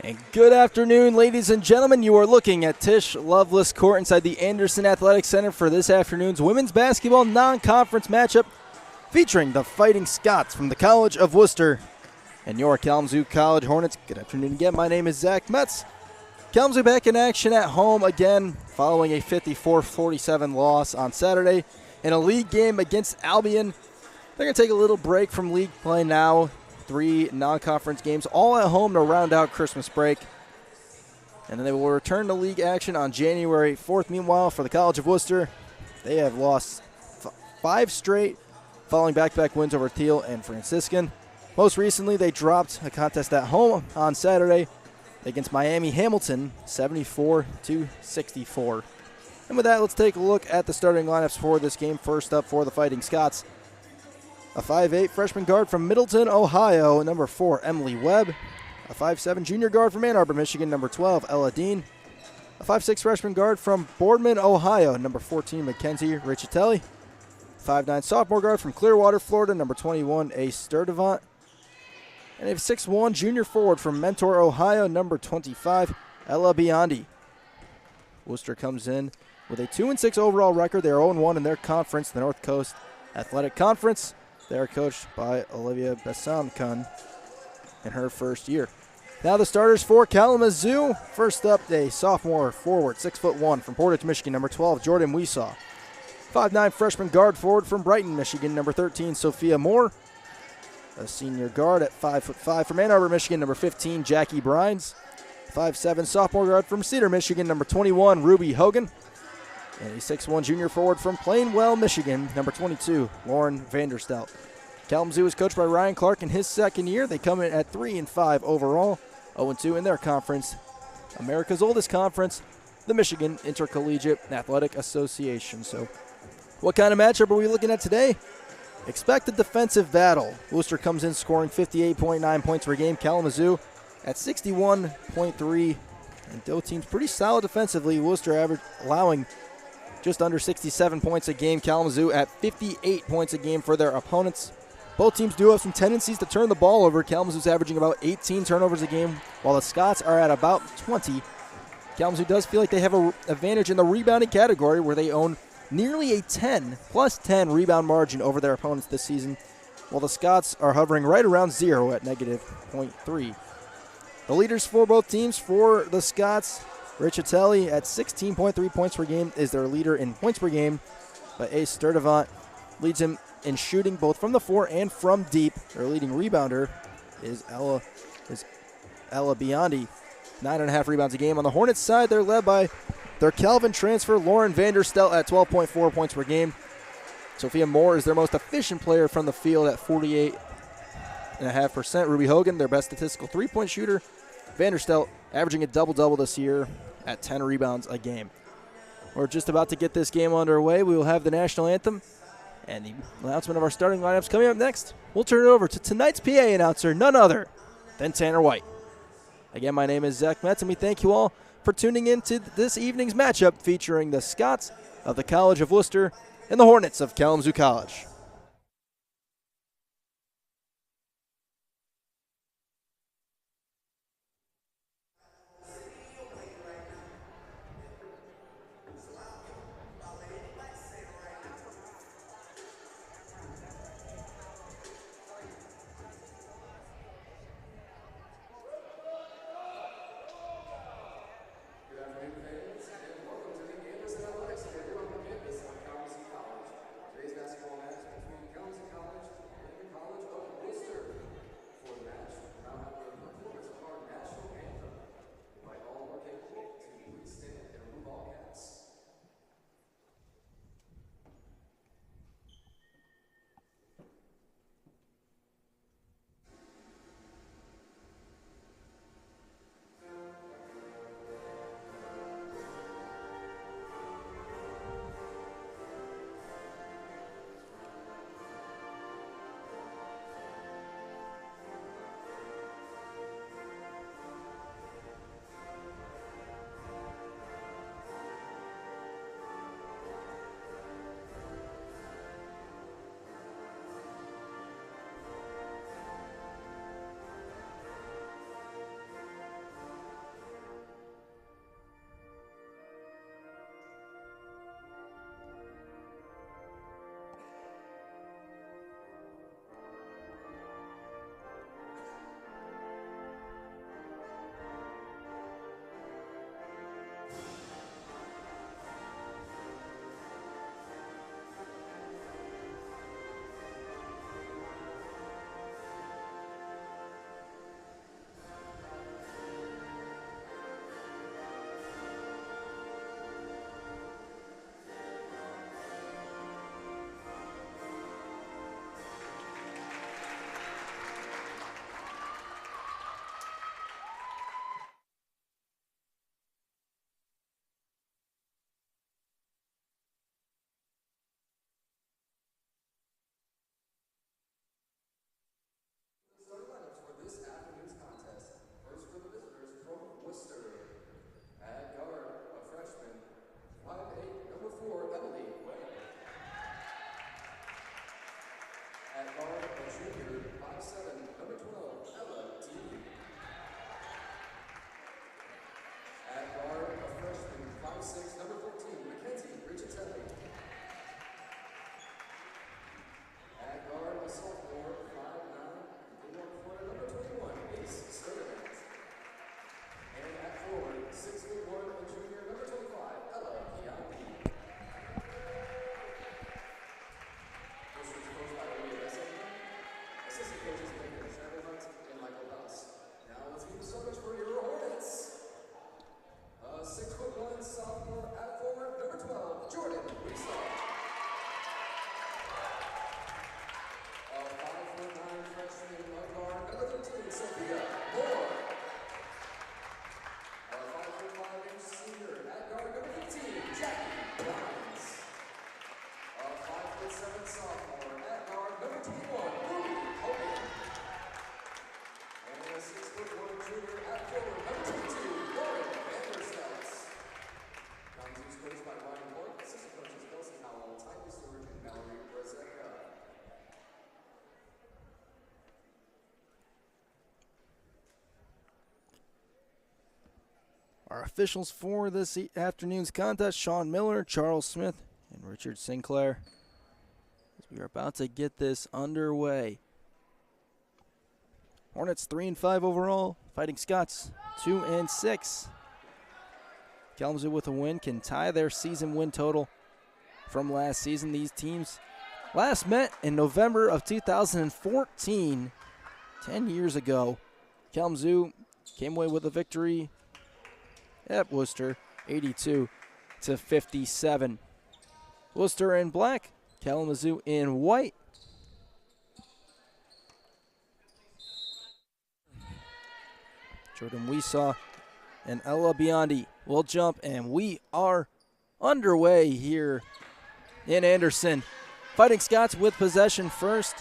And good afternoon, ladies and gentlemen. You are looking at Tisch Loveless Court inside the Anderson Athletic Center for this afternoon's women's basketball non-conference matchup featuring the Fighting Scots from the College of Wooster and your Kalamazoo College Hornets. Good afternoon again. My name is Zach Metz. Kalamazoo back in action at home again following a 54-47 loss on Saturday in a league game against Albion. They're going to take a little break from league play now. 3 non-conference games, all at home to round out Christmas break. And then they will return to league action on January 4th. Meanwhile, for the College of Wooster, they have lost 5 straight, following back-to-back wins over Thiel and Franciscan. Most recently, they dropped a contest at home on Saturday against Miami Hamilton, 74-64. And with that, let's take a look at the starting lineups for this game. First up for the Fighting Scots, a 5'8 freshman guard from Middleton, Ohio, number 4, Emily Webb. A 5'7 junior guard from Ann Arbor, Michigan, number 12, Ella Dean. A 5'6 freshman guard from Boardman, Ohio, number 14, Mackenzie Riccitelli. 5'9 sophomore guard from Clearwater, Florida, number 21, Ace Sturdivant. And a 6'1 junior forward from Mentor, Ohio, number 25, Ella Biondi. Wooster comes in with a 2-6 overall record. They are 0-1 in their conference, the North Coast Athletic Conference. They are coached by Olivia Bessamkan in her first year. Now the starters for Kalamazoo. First up, a sophomore forward, 6'1", from Portage, Michigan, number 12, Jordan Weesaw. 5'9 freshman guard forward from Brighton, Michigan, number 13, Sophia Moore. A senior guard at 5'5" from Ann Arbor, Michigan, number 15, Jackie Brines. 5'7 sophomore guard from Cedar, Michigan, number 21, Ruby Hogan. And a 6'1 junior forward from Plainwell, Michigan, number 22, Lauren Vanderstelt. Kalamazoo is coached by Ryan Clark in his second year. They come in at 3-5 overall, 0-2 in their conference, America's oldest conference, the Michigan Intercollegiate Athletic Association. So what kind of matchup are we looking at today? Expect a defensive battle. Wooster comes in scoring 58.9 points per game. Kalamazoo at 61.3. And both teams pretty solid defensively. Wooster allowing just under 67 points a game. Kalamazoo at 58 points a game for their opponents. Both teams do have some tendencies to turn the ball over. Kalamazoo's averaging about 18 turnovers a game, while the Scots are at about 20. Kalamazoo does feel like they have an advantage in the rebounding category, where they own nearly a plus 10 rebound margin over their opponents this season, while the Scots are hovering right around 0 at negative 0.3. The leaders for both teams, for the Scots, Riccitelli at 16.3 points per game is their leader in points per game, but Ace Sturdivant leads him in shooting both from the floor and from deep. Their leading rebounder is Ella Biondi, 9.5 rebounds a game. On the Hornets side, they're led by their Calvin transfer, Lauren Vanderstelt, at 12.4 points per game. Sophia Moore is their most efficient player from the field at 48.5%. Ruby Hogan, their best statistical three-point shooter. Vanderstelt averaging a double-double this year at 10 rebounds a game. We're just about to get this game underway. We will have the national anthem and the announcement of our starting lineups coming up next. We'll turn it over to tonight's PA announcer, none other than Tanner White. Again, my name is Zach Metz, and we thank you all for tuning in to this evening's matchup featuring the Scots of the College of Wooster and the Hornets of Kalamazoo College. Welcome to the Anderson Athletic Center here on the campus of Kalamazoo College. Today's basketball match officials for this afternoon's contest: Sean Miller, Charles Smith, and Richard Sinclair. As we are about to get this underway. Hornets 3-5 overall. Fighting Scots 2-6. Kalamazoo with a win can tie their season win total from last season. These teams last met in November of 2014, 10 years ago. Kalamazoo came away with a victory at Wooster, 82-57. Wooster in black, Kalamazoo in white. Jordan Weesaw and Ella Biondi will jump, and we are underway here in Anderson. Fighting Scots with possession first.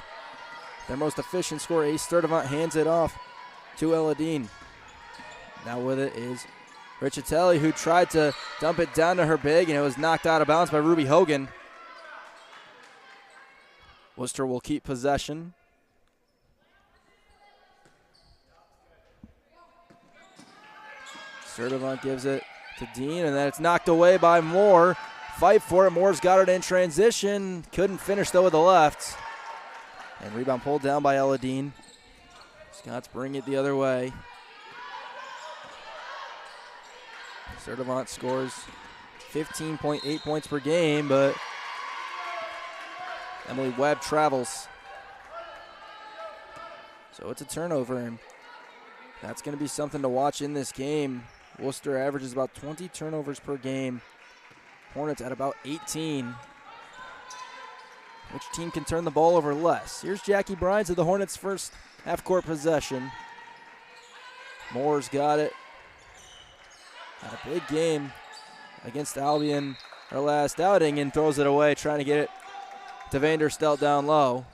Their most efficient scorer, Ace Sturdivant, hands it off to Eladine. Now with it is Richatelli, who tried to dump it down to her big, and it was knocked out of bounds by Ruby Hogan. Wooster will keep possession. Sturdivant gives it to Dean, and then it's knocked away by Moore. Fight for it. Moore's got it in transition. Couldn't finish, though, with the left. And rebound pulled down by Eladine. Scots bring it the other way. Sturdivant scores 15.8 points per game, but Emily Webb travels. So it's a turnover, and that's going to be something to watch in this game. Wooster averages about 20 turnovers per game. Hornets at about 18. Which team can turn the ball over less? Here's Jackie Brines of the Hornets' first half-court possession. Moore's got it. Had a big game against Albion her last outing, and throws it away, trying to get it to Vanderstelt down low.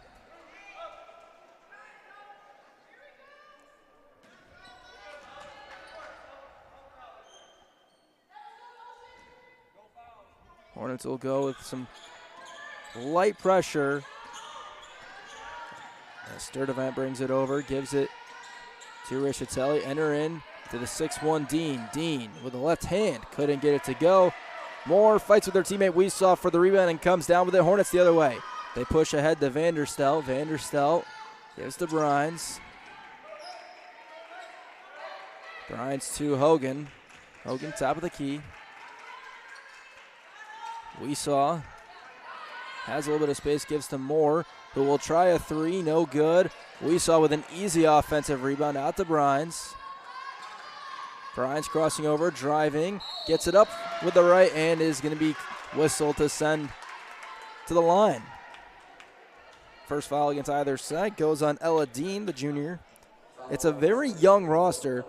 Hornets will go with some light pressure. As Sturdivant brings it over, gives it to Richatelli. Enter in to the 6'1 Dean. Dean with the left hand, couldn't get it to go. Moore fights with their teammate Weesaw for the rebound and comes down with it. Hornets the other way. They push ahead to Vanderstelt. Vanderstelt gives to Brines. Brines to Hogan. Hogan top of the key. Weesaw has a little bit of space, gives to Moore, who will try a three, no good. Weesaw with an easy offensive rebound out to Brines. Brines crossing over, driving, gets it up with the right, and is going to be whistled to send to the line. First foul against either side goes on Ella Dean, the junior. It's a very young roster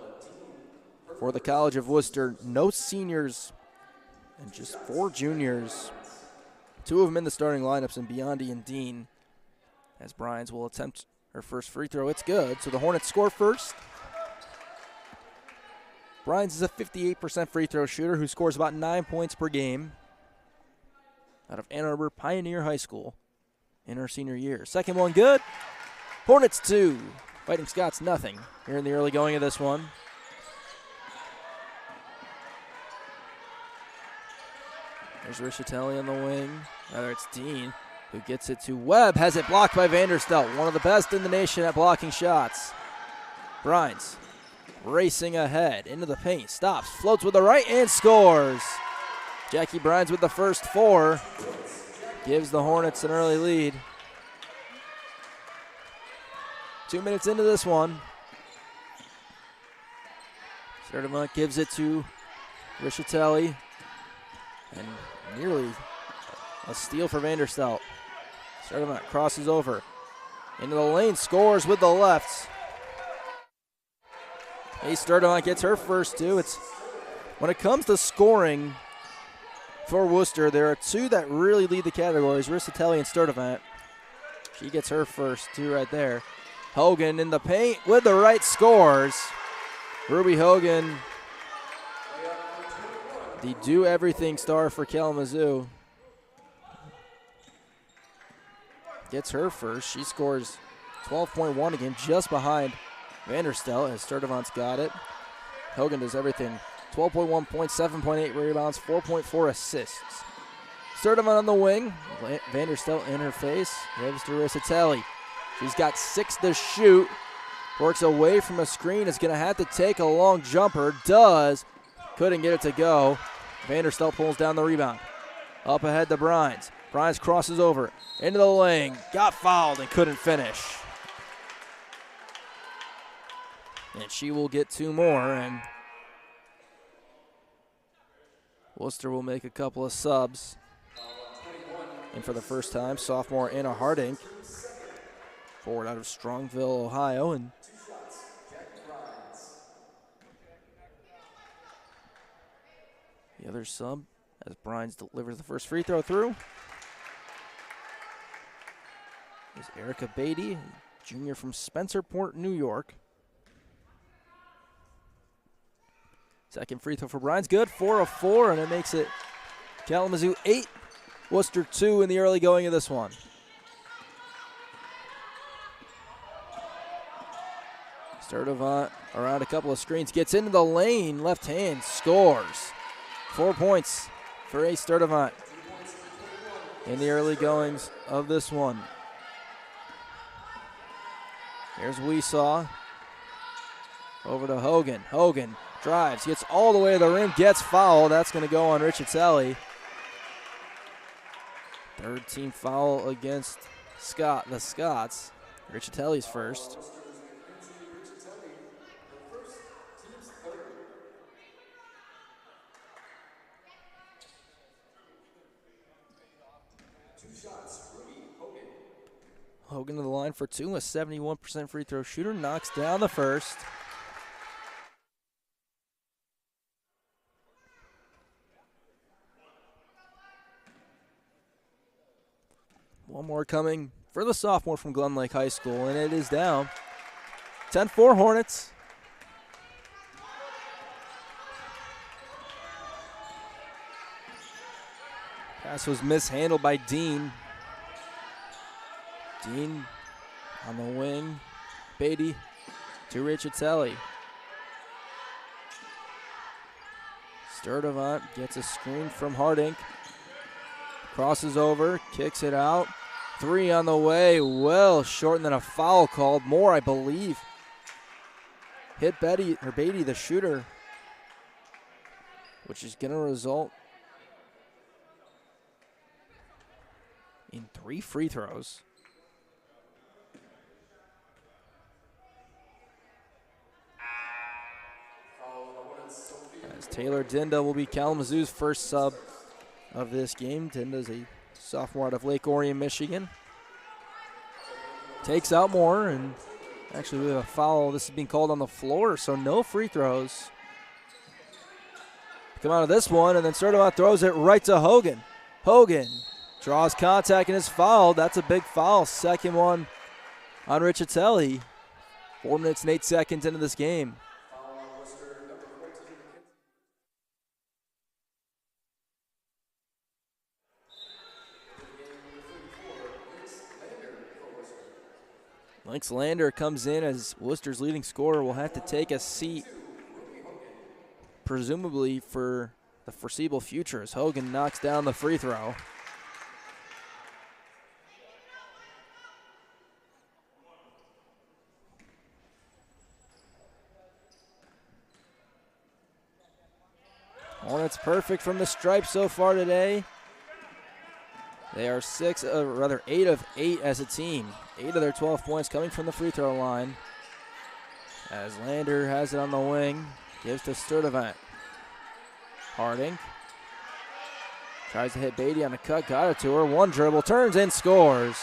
for the College of Wooster. No seniors and just 4 juniors. 2 of them in the starting lineups, and Biondi and Dean, as Brines will attempt her first free throw. It's good, so the Hornets score first. Brines is a 58% free throw shooter who scores about 9 points per game out of Ann Arbor Pioneer High School in her senior year. Second one good. Hornets 2, Fighting Scots nothing here in the early going of this one. There's Richatelli on the wing. Rather, it's Dean who gets it to Webb. Has it blocked by Vanderstelt, one of the best in the nation at blocking shots. Brines racing ahead into the paint. Stops, floats with the right, and scores. Jackie Brines with the first 4. Gives the Hornets an early lead. 2 minutes into this one. Sturdivant gives it to Richatelli. And nearly a steal for Vanderstelt. Sturdivant crosses over into the lane, scores with the left. Ace Sturdivant gets her first 2. It's when it comes to scoring for Wooster, there are 2 that really lead the categories, Richatelli and Sturdivant. She gets her first 2 right there. Hogan in the paint with the right, scores. Ruby Hogan, the do-everything star for Kalamazoo, gets her first. She scores 12.1 again, just behind Vanderstelt, as Sturdivant's got it. Hogan does everything 12.1 points, 7.8 rebounds, 4.4 assists. Sturdivant on the wing. Vanderstelt in her face. Gives to Riccitelli. She's got 6 to shoot. Works away from a screen. Is going to have to take a long jumper. Does. Couldn't get it to go. Vanderstelt pulls down the rebound. Up ahead to Brines. Brines crosses over. Into the lane. Got fouled and couldn't finish. And she will get 2 more. And Wooster will make a couple of subs. And for the first time, sophomore Anna Harding, forward out of Strongville, Ohio. And the other sub, as Brines delivers the first free throw through, is Erica Beatty, junior from Spencerport, New York. Second free throw for Brines, good, 4 of 4, and it makes it Kalamazoo 8, Wooster 2 in the early going of this one. Sturdivant around a couple of screens, gets into the lane, left hand, scores. 4 points for Ace Sturdivant in the early goings of this one. Here's Weesaw. Over to Hogan. Hogan drives, gets all the way to the rim, gets fouled. That's going to go on Riccitelli. Third team foul against the Scots. Riccitelli's first. Hogan to the line for 2, a 71% free throw shooter, knocks down the first. One more coming for the sophomore from Glen Lake High School, and it is down. 10-4 Hornets. Pass was mishandled by Dean. Dean on the wing. Beatty to Riccitelli. Sturdivant gets a screen from Harding. Crosses over, kicks it out. 3 on the way, well short, and then a foul called. Moore, I believe, hit Beatty, the shooter, which is going to result in 3 free throws. As Taylor Dinda will be Kalamazoo's first sub of this game. Dinda's a sophomore out of Lake Orion, Michigan. Takes out Moore, and actually we have a foul. This is being called on the floor, so no free throws. Come out of this one, and then Sturdivant throws it right to Hogan. Hogan draws contact and is fouled. That's a big foul. Second one on Riccitelli. 4 minutes and 8 seconds into this game. Lynx Lander comes in as Wooster's leading scorer. Will have to take a seat, presumably for the foreseeable future, as Hogan knocks down the free throw. Hornets perfect from the stripe so far today. They are 8 of 8 as a team. 8 of their 12 points coming from the free throw line. As Lander has it on the wing, gives to Sturdivant. Harding tries to hit Beatty on a cut, got it to her. One dribble, turns and scores.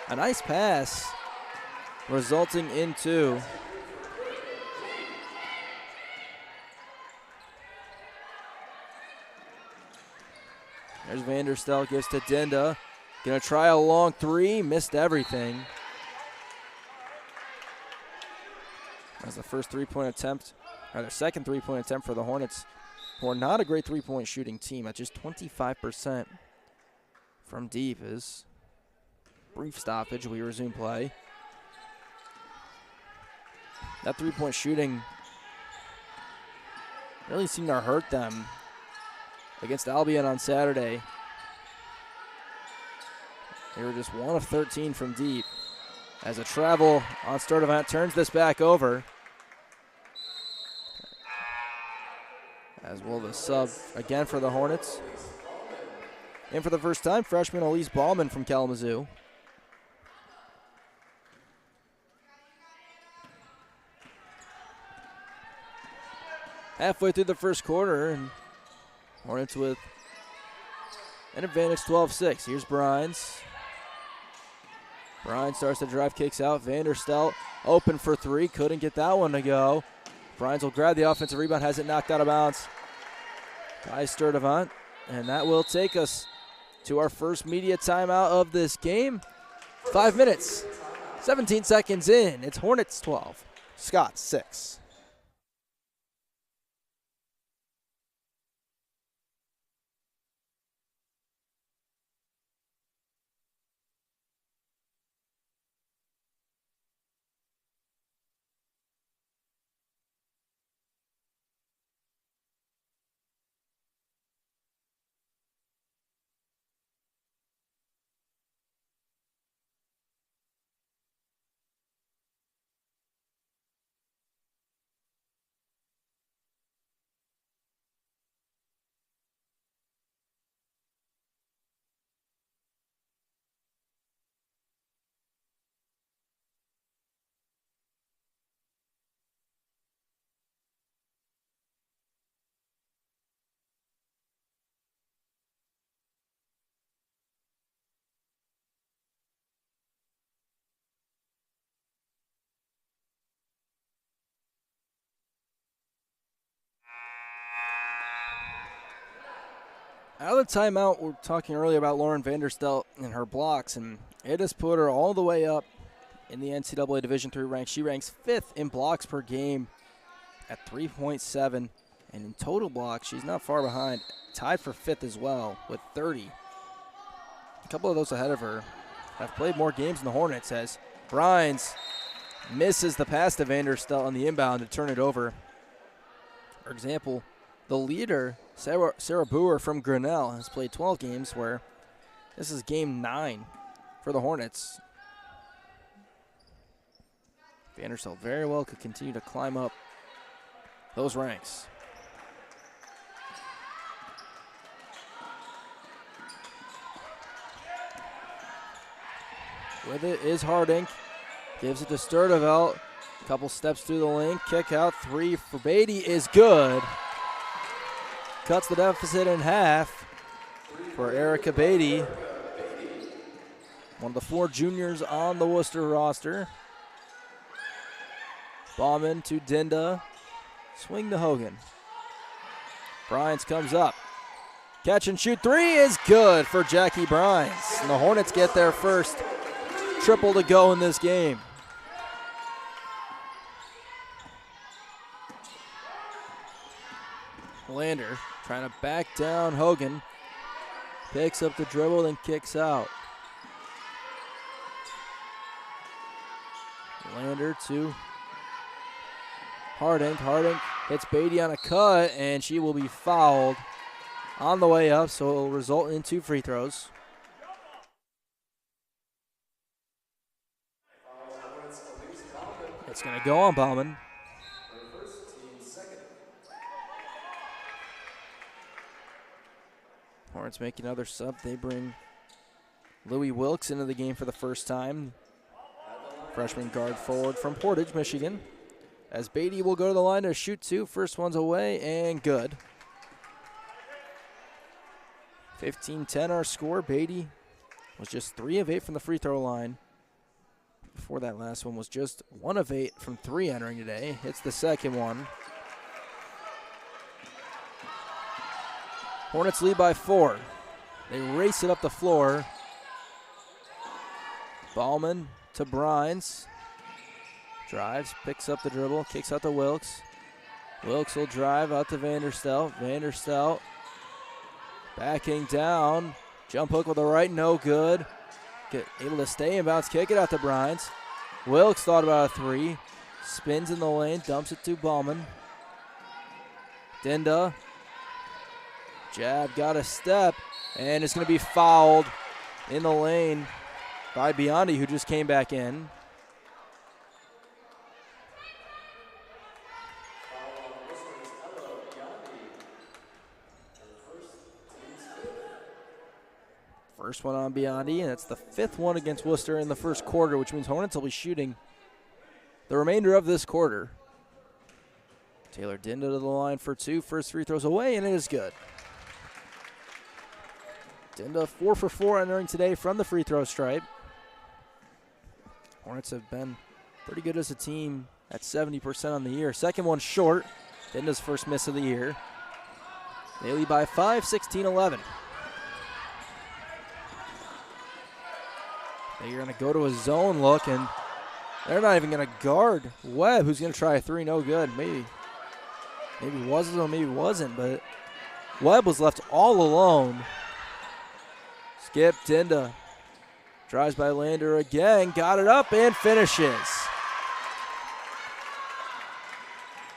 A nice pass, resulting in 2. There's Vanderstelt, gives to Dinda. Gonna try a long 3, missed everything. That's the first 3-point attempt, or the second 3-point attempt for the Hornets, who are not a great 3-point shooting team at just 25% from deep. Is brief stoppage, we resume play. That 3-point shooting really seemed to hurt them against Albion on Saturday. They were just 1 of 13 from deep. As a travel on Sturdivant turns this back over. As will the sub again for the Hornets. And for the first time, freshman Elise Ballman from Kalamazoo. Halfway through the first quarter, and Hornets with an advantage 12-6. Here's Brines. Brines starts to drive, kicks out. Vanderstel open for three. Couldn't get that one to go. Brines will grab the offensive rebound, has it knocked out of bounds by Sturdivant. And that will take us to our first media timeout of this game. 5 minutes, 17 seconds in. It's Hornets 12, Scots 6. Out of the timeout, we're talking earlier about Lauren Vanderstel and her blocks, and it has put her all the way up in the NCAA Division III rank. She ranks 5th in blocks per game at 3.7, and in total blocks, she's not far behind, tied for 5th as well with 30. A couple of those ahead of her have played more games than the Hornets, as Brines misses the pass to Vanderstel on the inbound to turn it over. For example, the leader, Sarah Boer from Grinnell, has played 12 games, where this is game 9 for the Hornets. Vanderstel very well could continue to climb up those ranks. With it is Harding. Gives it to Sturdivant. Couple steps through the lane. Kick out. 3 for Beatty is good. Cuts the deficit in half for Erica Beatty. One of the 4 juniors on the Wooster roster. Bauman to Dinda. Swing to Hogan. Brines comes up. Catch and shoot 3 is good for Jackie Brines. And the Hornets get their first triple to go in this game. Lander trying to back down Hogan. Picks up the dribble and kicks out. Lander to Harding. Harding hits Beatty on a cut, and she will be fouled on the way up, so it will result in 2 free throws. It's going to go on Bauman. Hornets make another sub. They bring Louie Wilkes into the game for the first time. Freshman guard forward from Portage, Michigan. As Beatty will go to the line to shoot 2. First one's away and good. 15-10 our score. Beatty was just 3 of 8 from the free throw line. Before that last one was just 1 of 8 from 3 entering today. Hits the second one. Hornets lead by 4. They race it up the floor. Ballman to Brines. Drives, picks up the dribble, kicks out to Wilkes. Wilkes will drive out to Vanderstel. Vanderstel backing down. Jump hook with the right, no good. Able to stay in bounds, kick it out to Brines. Wilkes thought about a 3. Spins in the lane, dumps it to Ballman. Dinda. Jab got a step, and it's going to be fouled in the lane by Biondi, who just came back in. First one on Biondi, and it's the 5th one against Wooster in the first quarter, which means Hornets will be shooting the remainder of this quarter. Taylor Dinda to the line for 2. First free throws away, and it is good. Dinda 4 for 4 entering today from the free throw stripe. Hornets have been pretty good as a team at 70% on the year. Second one short. Dinda's first miss of the year. They lead by 5, 16-11. They're going to go to a zone look, and they're not even going to guard Webb, who's going to try a 3. No good. Maybe was it or maybe wasn't, but Webb was left all alone. Skip Dinda. Drives by Lander again. Got it up and finishes.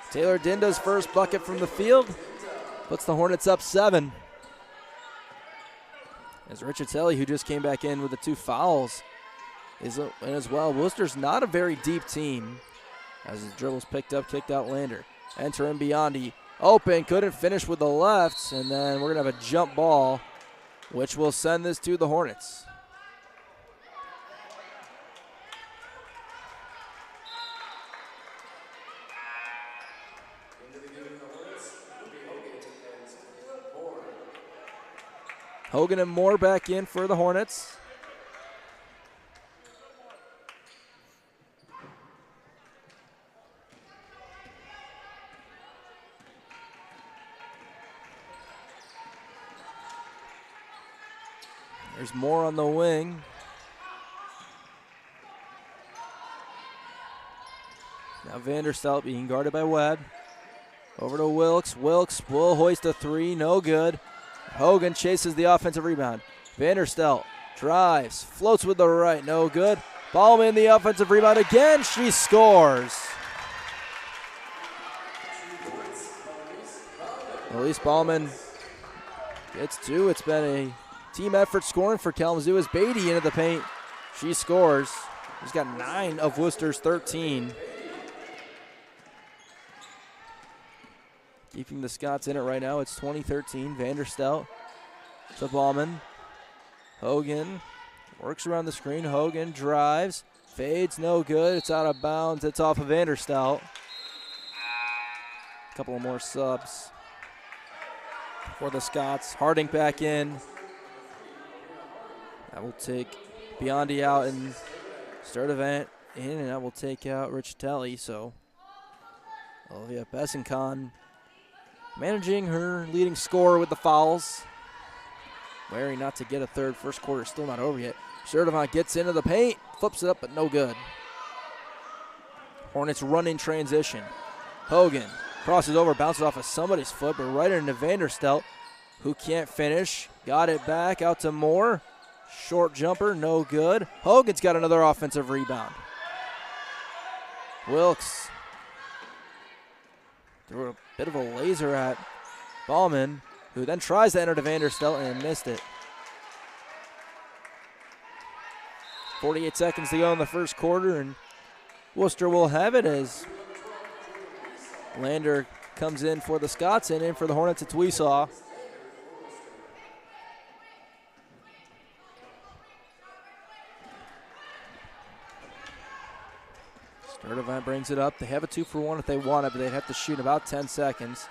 Taylor Dinda's first bucket from the field puts the Hornets up 7. As Riccitelli, who just came back in with the 2 fouls, is in as well. Worcester's not a very deep team. As his dribbles picked up, kicked out Lander. Enter in Biondi. Open, couldn't finish with the left, and then we're going to have a jump ball, which will send this to the Hornets. Hogan and Moore back in for the Hornets. There's Moore on the wing. Now Vanderstelt being guarded by Webb. Over to Wilkes. Wilkes will hoist a 3, no good. Hogan chases the offensive rebound. Vanderstelt drives, floats with the right, no good. Ballman the offensive rebound again. She scores. Elise Ballman gets 2. It's been a team effort scoring for Kalamazoo as Beatty into the paint. She scores. He's got 9 of Worcester's 13. Keeping the Scots in it right now. It's 20-13. Vanderstelt to Ballman. Hogan works around the screen. Hogan drives. Fades. No good. It's out of bounds. It's off of Vanderstelt. A couple of more subs for the Scots. Harding back in. That will take Biondi out and Sturdivant in, and that will take out Riccitelli. So Olivia Besancon managing her leading scorer with the fouls. Wary not to get a third. First quarter still not over yet. Sturdivant gets into the paint, flips it up, but no good. Hornets run in transition. Hogan crosses over, bounces off of somebody's foot, but right into Vanderstelt, who can't finish. Got it back out to Moore. Short jumper, no good. Hogan's got another offensive rebound. Wilkes threw a bit of a laser at Ballman, who then tries to enter to Vanderstelt and missed it. 48 seconds to go in the first quarter, and Worcester will have it as Lander comes in for the Scots and in for the Hornets. It's Weesaw. Sturdivant brings it up. They have a 2-for-1 if they want it, but they'd have to shoot about 10 seconds.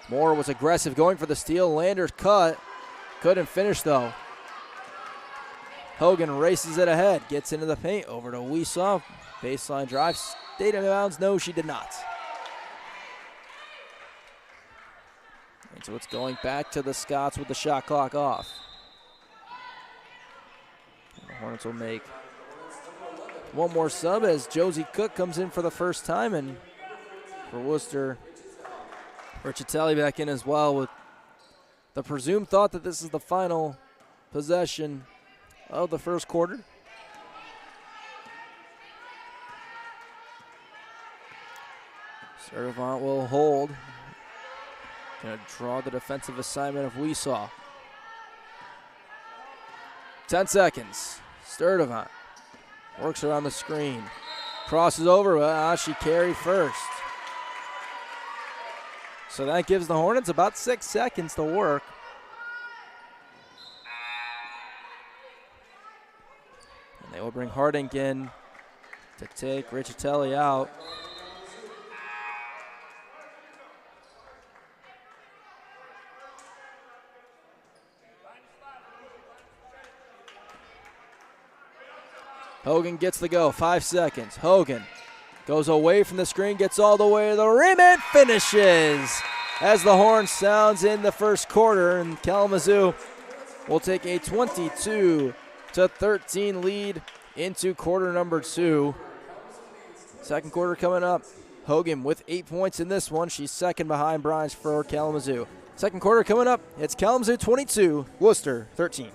Moore was aggressive, going for the steal. Lander's cut. Couldn't finish, though. Hogan races it ahead. Gets into the paint. Over to Weesaw. Baseline drive. Stayed in bounds. No, she did not. And so it's going back to the Scots with the shot clock off. And the Hornets will make one more sub as Josie Cook comes in for the first time, and for Worcester, Riccitelli back in as well with the presumed thought that this is the final possession of the first quarter. Sturdivant will hold. Going to draw the defensive assignment of Weesaw. 10 seconds. Sturdivant works around the screen. Crosses over. She carried first. So that gives the Hornets about 6 seconds to work. And they will bring Harding in to take Riccitelli out. Hogan gets the go, 5 seconds. Hogan goes away from the screen, gets all the way to the rim and finishes as the horn sounds in the first quarter. And Kalamazoo will take a 22-13 lead into quarter number 2. Second quarter coming up. Hogan with 8 points in this one. She's second behind Bryans for Kalamazoo. Second quarter coming up. It's Kalamazoo 22, Wooster 13.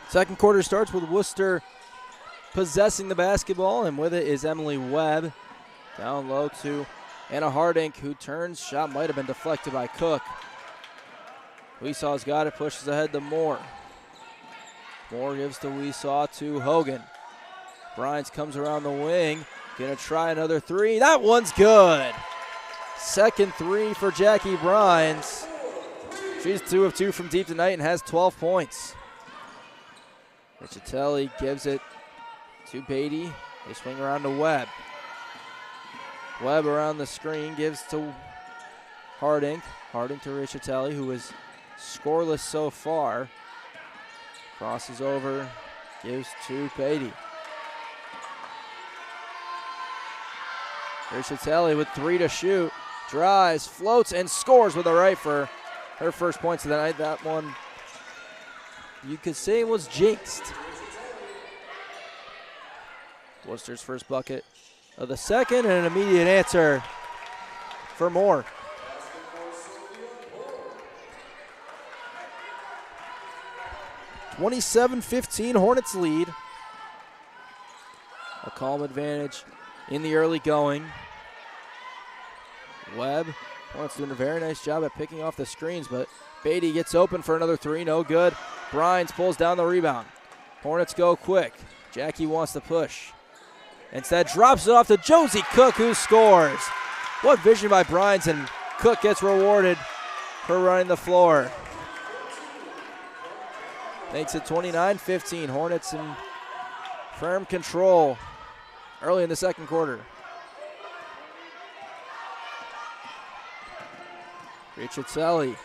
Second quarter starts with Wooster possessing the basketball, and with it is Emily Webb. Down low to Anna Harding, who turns. Shot might have been deflected by Cook. Weesaw's got it, pushes ahead to Moore. Moore gives to Weesaw to Hogan. Bryans comes around the wing. Gonna try another three. That one's good. Second three for Jackie Bryans. She's 2 of 2 from deep tonight and has 12 points. Riccitelli gives it to Beatty. They swing around to Webb. Webb around the screen gives to Harding. Harding to Riccitelli, who is scoreless so far. Crosses over, gives to Beatty. Riccitelli with 3 to shoot. Drives, floats, and scores with a right for her first points of the night. That one, you could say, was jinxed. Worcester's first bucket of the second, and an immediate answer for Moore. (27-15) Hornets lead. A calm advantage in the early going. Webb, Hornets doing a very nice job at picking off the screens, but Beatty gets open for another three, no good. Bryans pulls down the rebound. Hornets go quick. Jackie wants to push. Instead, drops it off to Josie Cook, who scores. What vision by Bryans, and Cook gets rewarded for running the floor. Makes it 29-15. Hornets in firm control early in the second quarter. Riccitelli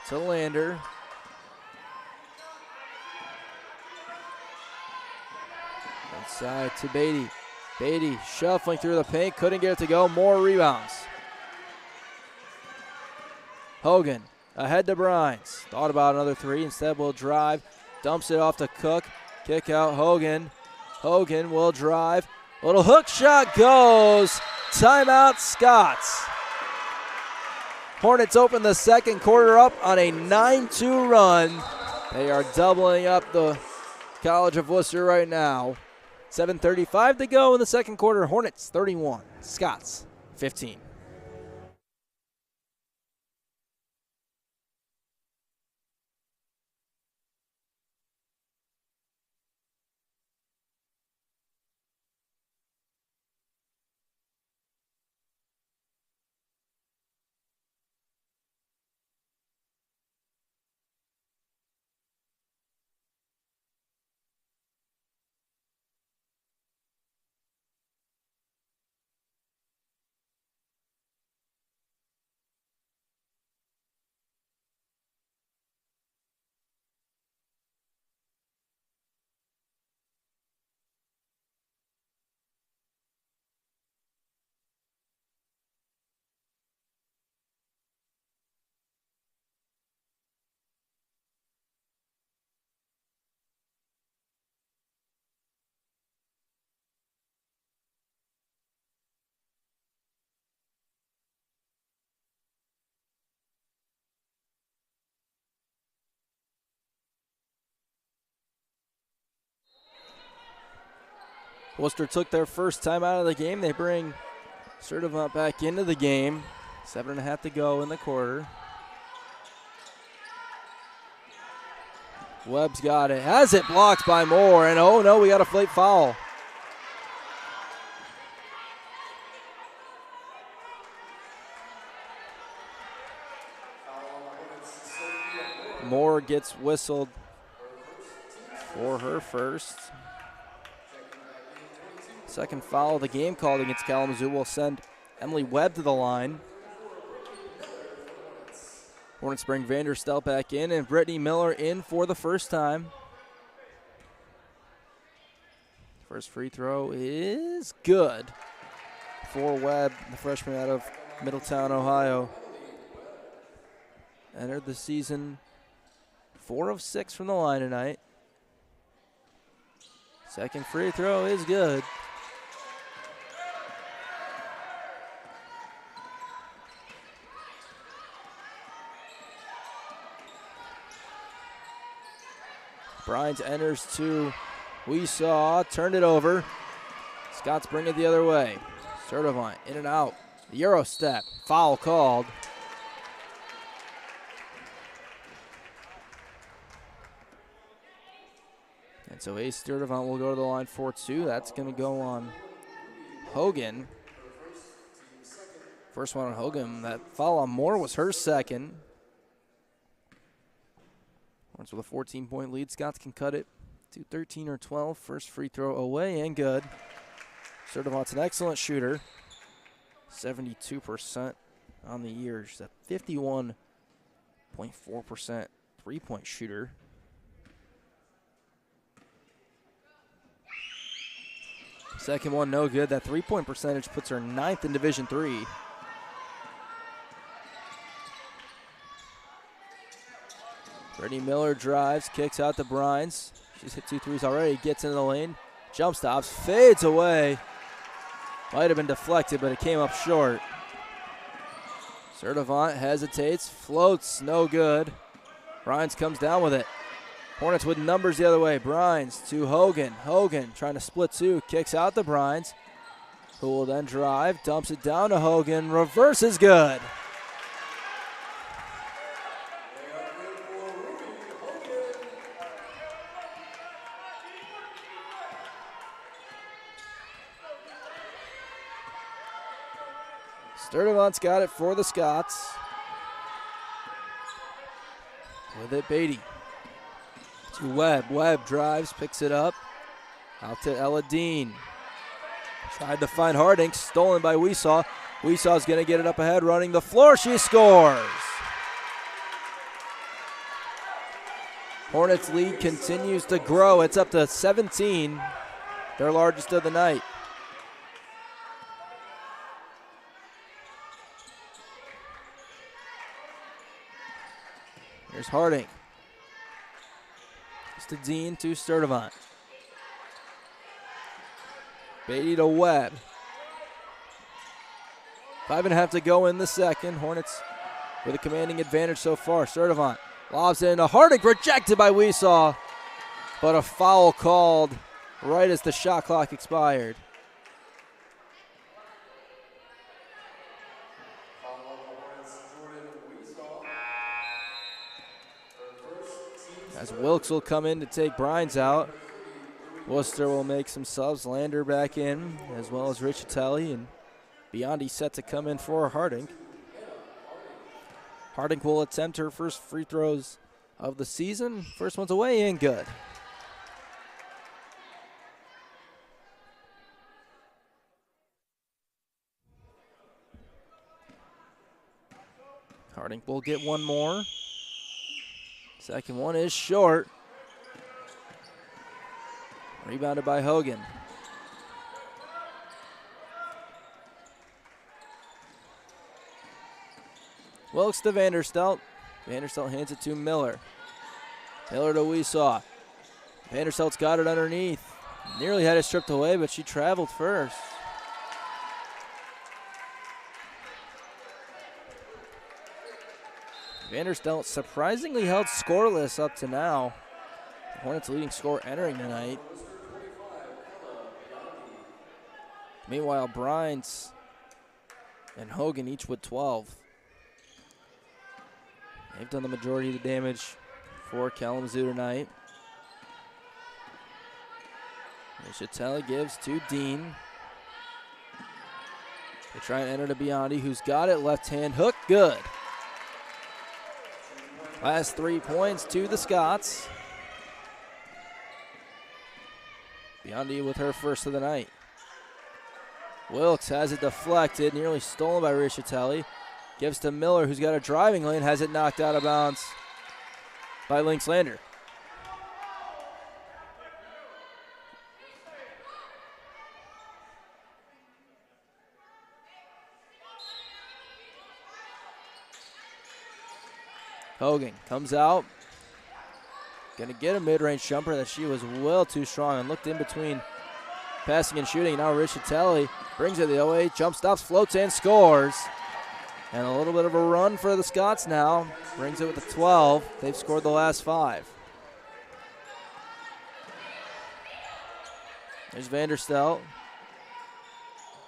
to Lander. Inside to Beatty. Beatty shuffling through the paint, couldn't get it to go. More rebounds. Hogan ahead to Bryans. Thought about another three, instead will drive. Dumps it off to Cook. Kick out Hogan. Hogan will drive. Little hook shot goes. Timeout Scots. Hornets open the second quarter up on a 9-2 run. They are doubling up the College of Wooster right now. 7:35 to go in the second quarter. Hornets 31, Scots 15. Wooster took their first time out of the game. They bring Sturdivant back into the game. 7.5 to go in the quarter. Webb's got it. Has it blocked by Moore. And oh no, we got a late foul. Moore gets whistled for her first. Second foul of the game called against Kalamazoo will send Emily Webb to the line. Hornets bring Vanderstel back in and Brittany Miller in for the first time. First free throw is good for Webb, the freshman out of Middletown, Ohio. Entered the season 4 of 6 from the line tonight. Second free throw is good. Bryant enters to Weesaw, turned it over. Scots bring it the other way. Sturdivant in and out. The Euro step, foul called. And so Ace Sturdivant will go to the line for 2. That's going to go on Hogan. First one on Hogan. That foul on Moore was her second. Hornets with a 14-point lead. Scots can cut it to 13 or 12. First free throw away and good. Sturdivant's an excellent shooter. 72% on the year. She's a 51.4% three-point shooter. Second one, no good. That three-point percentage puts her 9th in Division III. Brittany Miller drives, kicks out to Brines. She's hit 2 threes already, gets into the lane, jump stops, fades away. Might have been deflected, but it came up short. Sturdivant hesitates, floats, no good. Brines comes down with it. Hornets with numbers the other way. Brines to Hogan. Hogan trying to split 2, kicks out to Brines, who will then drive, dumps it down to Hogan. Reverse is good. Sturdivant's got it for the Scots. With it, Beatty. To Webb. Webb drives, picks it up. Out to Ella Dean. Tried to find Harding, stolen by Weesaw. Weesaw's going to get it up ahead, running the floor. She scores. Hornets' lead continues to grow. It's up to 17, their largest of the night. Here's Harding. It's to Dean, to Sturdivant. Beatty to Webb. 5.5 to go in the second. Hornets with a commanding advantage so far. Sturdivant lobs it into Harding, rejected by Weesaw. but a foul called right as the shot clock expired. As Wilkes will come in to take Brines out. Wooster will make some subs. Lander back in, as well as Richatelli, and Biondi set to come in for Harding. Harding will attempt her first free throws of the season. First one's away and good. Harding will get one more. Second one is short. Rebounded by Hogan. Wilkes to Vanderstelt. Vanderstelt hands it to Miller. Miller to Weesaw. Vanderstelt's got it underneath. Nearly had it stripped away, but she traveled first. Vanderstelt surprisingly held scoreless up to now. The Hornets' leading scorer entering tonight. Meanwhile, Brines and Hogan each with 12. They've done the majority of the damage for Kalamazoo tonight. Richatelli gives to Dean. They try and enter to Biondi, who's got it. Left hand hook, good. Last 3 points to the Scots. Biondi with her first of the night. Wilkes has it deflected, nearly stolen by Richatelli. Gives to Miller, who's got a driving lane, has it knocked out of bounds by Lynx Lander. Hogan comes out. Gonna get a mid-range jumper that she was well too strong and looked in between passing and shooting. Now Richatelli brings it the other way, jump stops, floats and scores. And a little bit of a run for the Scots now. Brings it with a 12. They've scored the last 5. There's Vanderstelt.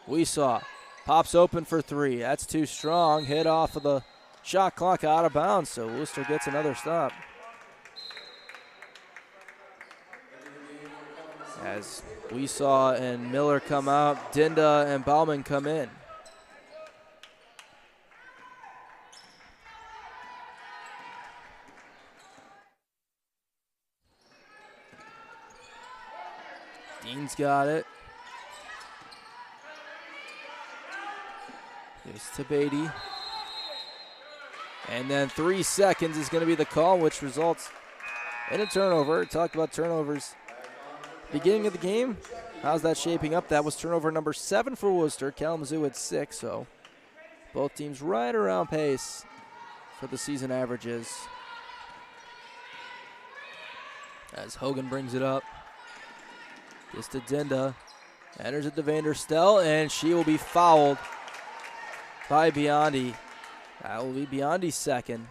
Weesaw pops open for 3. That's too strong. Hit off of the shot clock, out of bounds, so Wooster gets another stop. As Weesaw and Miller come out, Dinda and Bauman come in. Dean's got it. Gives to Beatty. And then 3 seconds is going to be the call, which results in a turnover. Talked about turnovers beginning of the game. How's that shaping up? That was turnover number 7 for Wooster. Kalamazoo had 6, so both teams right around pace for the season averages. As Hogan brings it up. Gets to Dinda. Enters it to Vanderstelt, and she will be fouled by Biondi. That will be Biondi's second.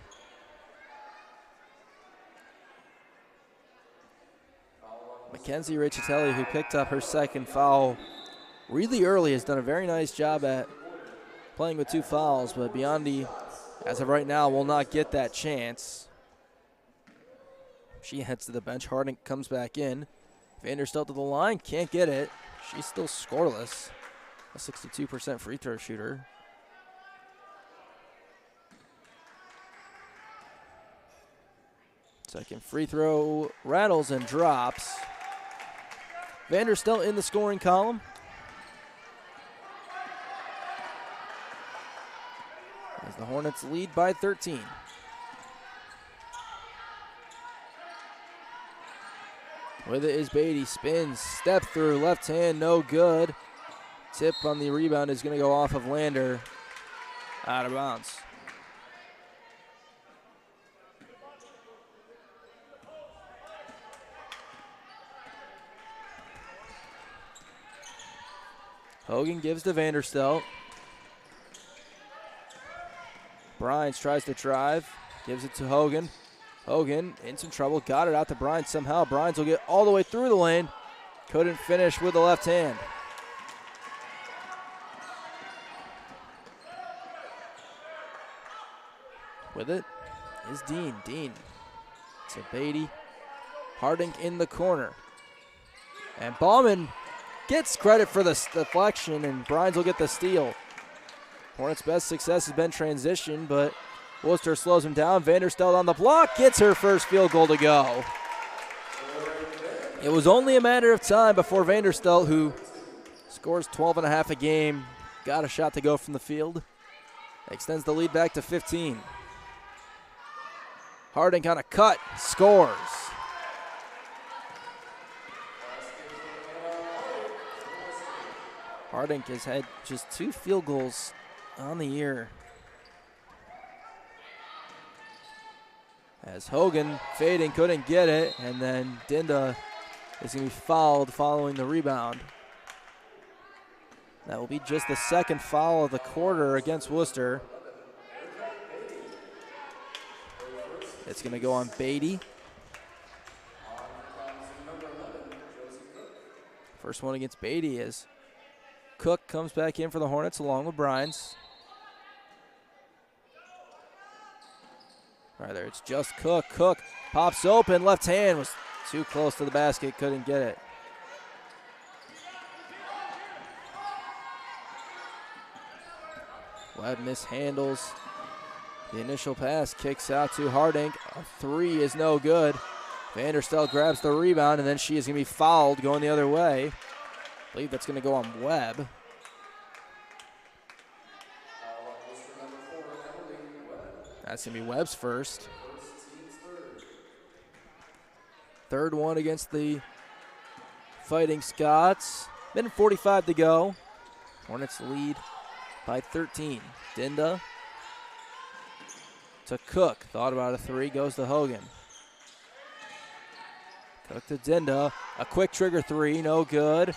Mackenzie Richatelli, who picked up her second foul really early, has done a very nice job at playing with 2 fouls, but Biondi, as of right now, will not get that chance. She heads to the bench. Harding comes back in. Vanderstelt to the line, can't get it. She's still scoreless. A 62% free throw shooter. Second free throw rattles and drops. Vanderstelt in the scoring column. As the Hornets lead by 13. With it is Beatty, spins, step through, left hand, no good. Tip on the rebound is going to go off of Lander, out of bounds. Hogan gives to Vanderstelt. Brines tries to drive, gives it to Hogan. Hogan in some trouble, got it out to Brines somehow. Brines will get all the way through the lane. Couldn't finish with the left hand. With it is Dean. Dean to Beatty. Harding in the corner. And Bauman gets credit for the deflection, and Brines will get the steal. Hornets' best success has been transition, but Wooster slows him down. Vanderstelt on the block, gets her first field goal to go. It was only a matter of time before Vanderstelt, who scores 12.5 a game, got a shot to go from the field. Extends the lead back to 15. Harding on a cut, scores. Harding has had just 2 field goals on the year. As Hogan fading, couldn't get it, and then Dinda is going to be fouled following the rebound. That will be just the second foul of the quarter against Wooster. It's going to go on Beatty. First one against Beatty as Cook comes back in for the Hornets along with Brines. Right there, it's just Cook. Cook pops open, left hand was too close to the basket, couldn't get it. Webb mishandles the initial pass, kicks out to Harding. A 3 is no good. Vanderstelt grabs the rebound, and then she is going to be fouled going the other way. I believe that's going to go on Webb. That's going to be Webb's first. Third one against the Fighting Scots. Minute 45 to go. Hornets lead by 13. Dinda to Cook. Thought about a 3. Goes to Hogan. Cook to Dinda. A quick trigger 3. No good.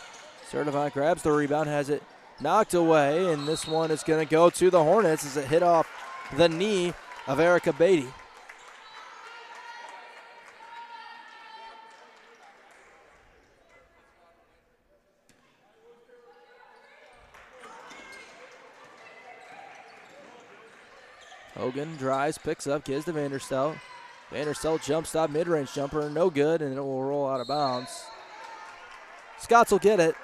Certified grabs the rebound. Has it knocked away. And this one is going to go to the Hornets as it hit off the knee of Erica Beatty. Hogan drives, picks up, gives to Vanderstelt. Vanderstelt jump stop, mid-range jumper, no good, and it will roll out of bounds. Scots will get it.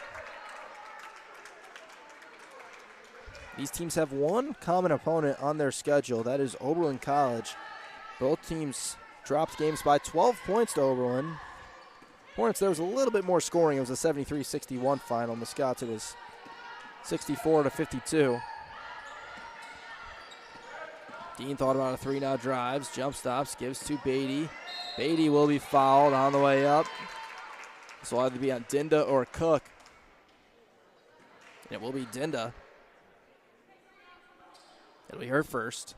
These teams have one common opponent on their schedule. That is Oberlin College. Both teams dropped games by 12 points to Oberlin. Hornets, there was a little bit more scoring. It was a 73-61 final. In the Scots, it was 64-52. Dean thought about a 3, now drives, jump stops, gives to Beatty. Beatty will be fouled on the way up. This will either be on Dinda or Cook. And it will be Dinda. It'll be her first.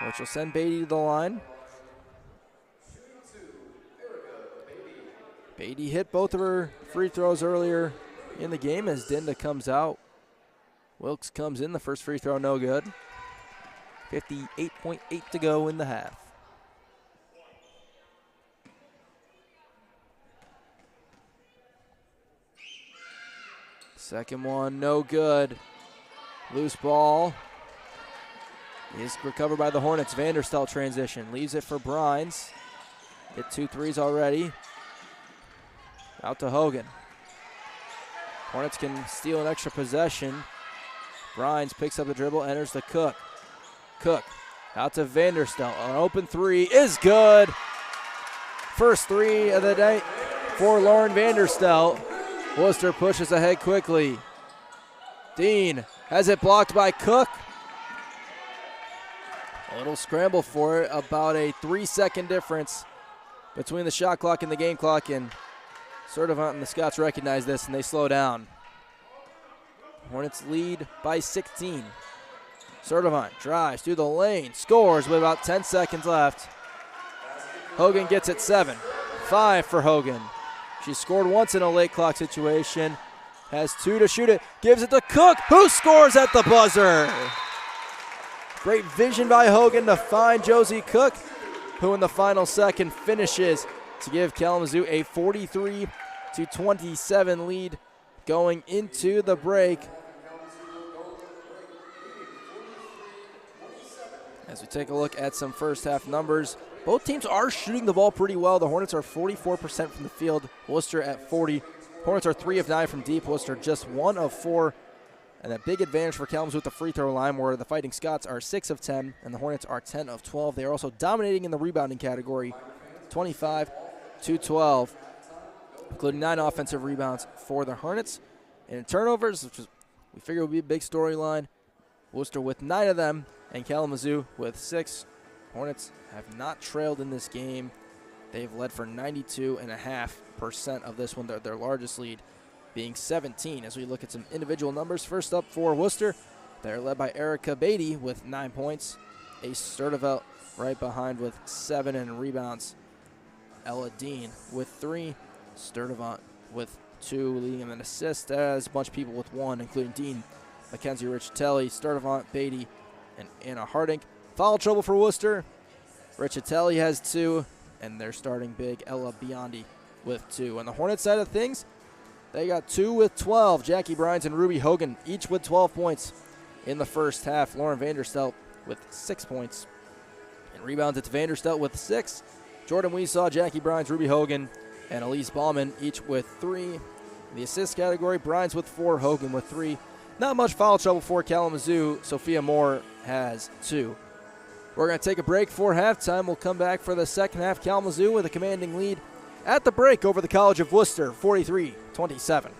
Which will send Beatty to the line. Beatty hit both of her free throws earlier in the game as Dinda comes out. Wilkes comes in, the first free throw no good. 58.8 to go in the half. Second one, no good. Loose ball is recovered by the Hornets. Vanderstelt transition, leaves it for Brines. Hit 2 threes already. Out to Hogan. Hornets can steal an extra possession. Brines picks up the dribble, enters the Cook. Cook out to Vanderstelt. An open 3 is good. First 3 of the night for Lauren Vanderstelt. Wooster pushes ahead quickly. Dean has it blocked by Cook. A little scramble for it, about a 3-second difference between the shot clock and the game clock, and Sertivant and the Scots recognize this and they slow down. Hornets lead by 16. Sertivant drives through the lane, scores with about 10 seconds left. Hogan gets it 7. 5 for Hogan. She scored once in a late clock situation, has 2 to shoot it, gives it to Cook, who scores at the buzzer. Great vision by Hogan to find Josie Cook, who in the final second finishes to give Kalamazoo a 43-27 lead going into the break. As we take a look at some first half numbers, both teams are shooting the ball pretty well. The Hornets are 44% from the field, Wooster at 40. Hornets are 3 of 9 from deep, Wooster just 1 of 4. And a big advantage for Kalamazoo at the free throw line, where the Fighting Scots are 6 of 10 and the Hornets are 10 of 12. They are also dominating in the rebounding category, 25-12, including 9 offensive rebounds for the Hornets. And in turnovers, which we figured would be a big storyline, Wooster with 9 of them and Kalamazoo with 6. Hornets have not trailed in this game. They've led for 92.5% of this one, their largest lead being 17. As we look at some individual numbers, first up for Wooster, they're led by Erica Beatty with 9 points. Ace Sturdivelt right behind with 7 and rebounds. Ella Dean with 3. Sturdivant with 2, leading them in assists. There's a bunch of people with 1, including Dean, Mackenzie Richatelli, Sturdivant, Beatty, and Anna Harding. Foul trouble for Wooster. Richatelli has 2, and they're starting big, Ella Biondi with 2. On the Hornets side of things, they got 2 with 12. Jackie Brines and Ruby Hogan, each with 12 points in the first half. Lauren Vanderstelt with 6 points. And rebounds, it's Vanderstelt with 6. Jordan Weesaw, Jackie Brines, Ruby Hogan, and Elise Ballman, each with 3. In the assist category, Brines with 4, Hogan with 3. Not much foul trouble for Kalamazoo. Sophia Moore has 2. We're going to take a break for halftime. We'll come back for the second half. Kalamazoo with a commanding lead at the break over the College of Wooster, 43-27.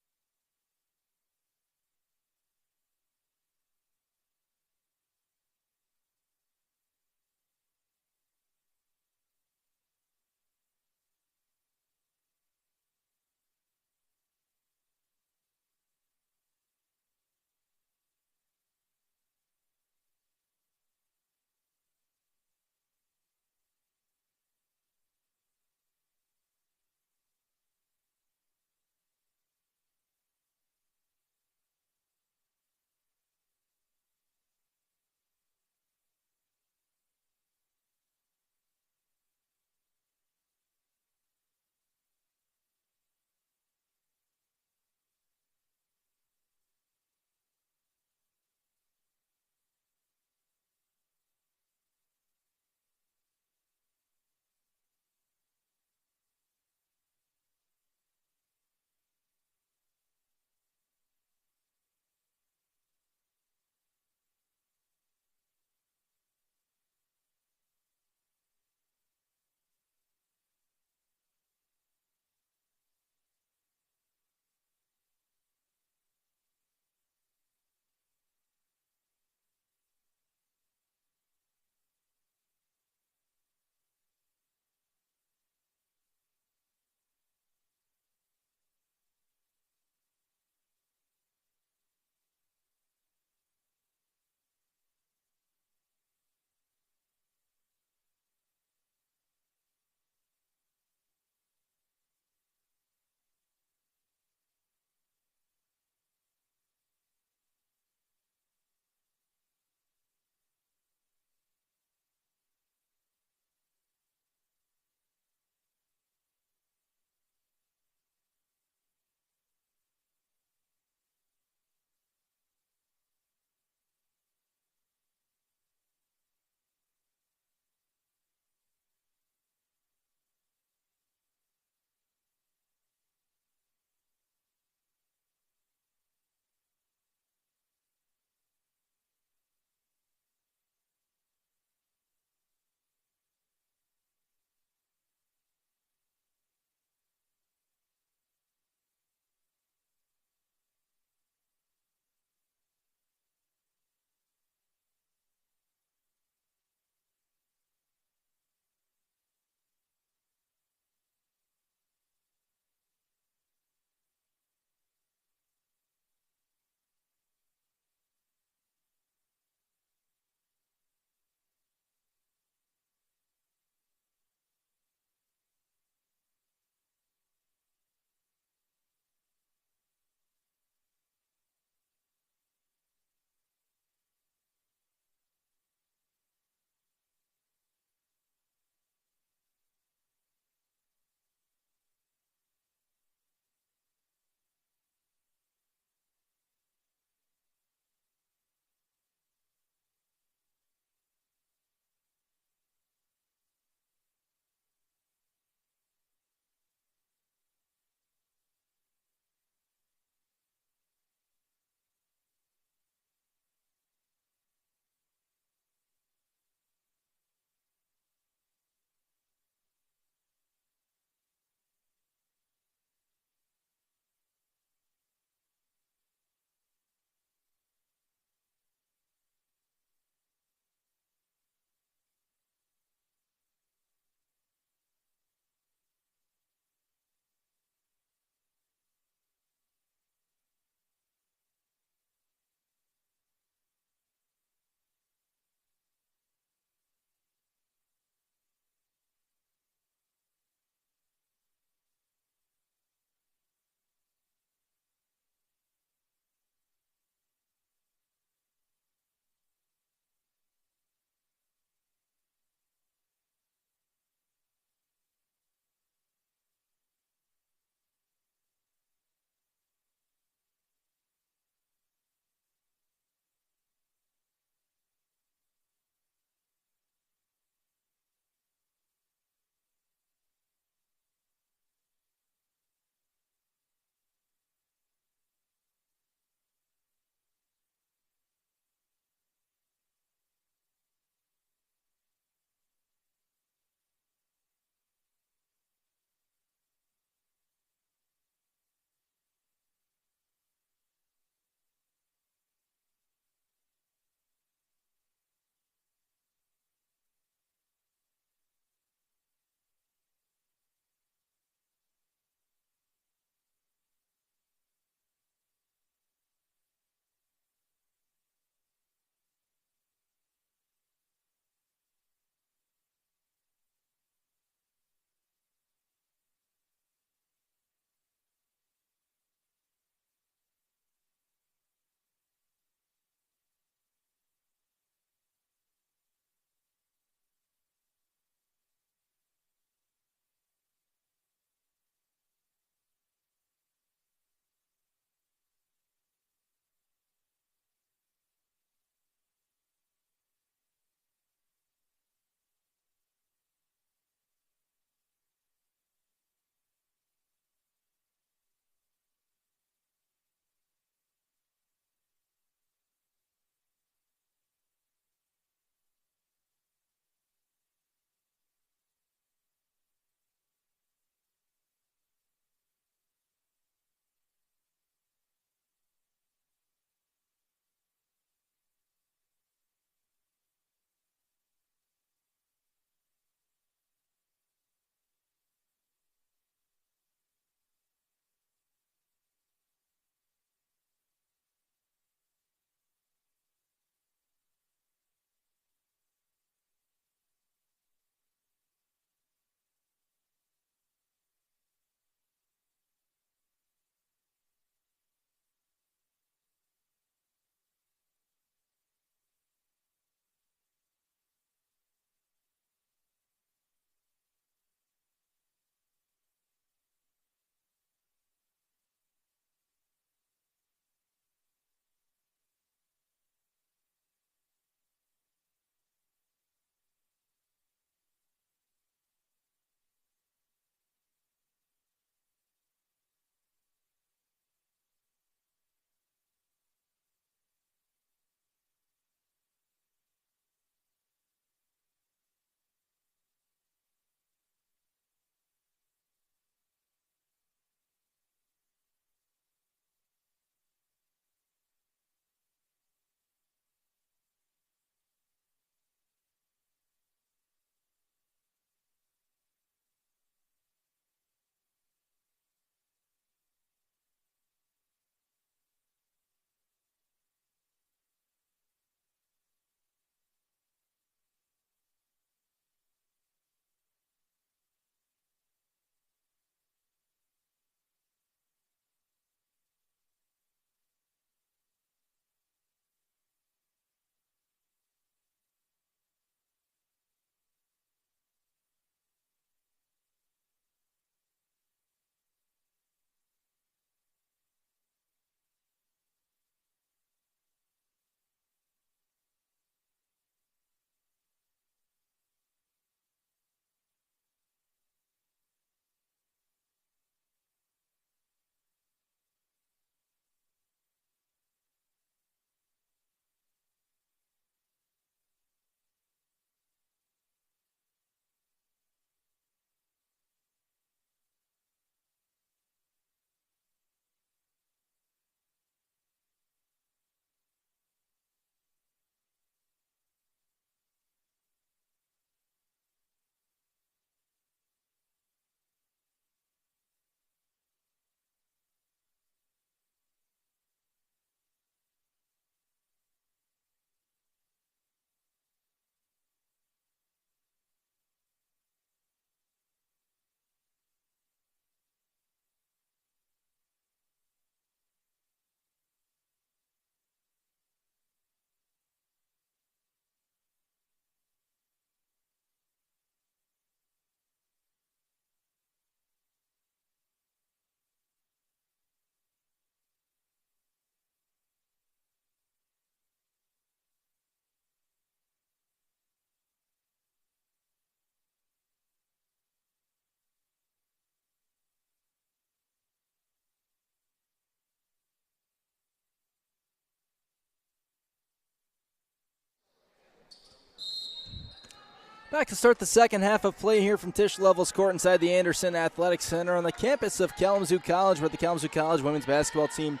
Back to start the second half of play here from Tisch Levels Court inside the Anderson Athletic Center on the campus of Kalamazoo College, where the Kalamazoo College women's basketball team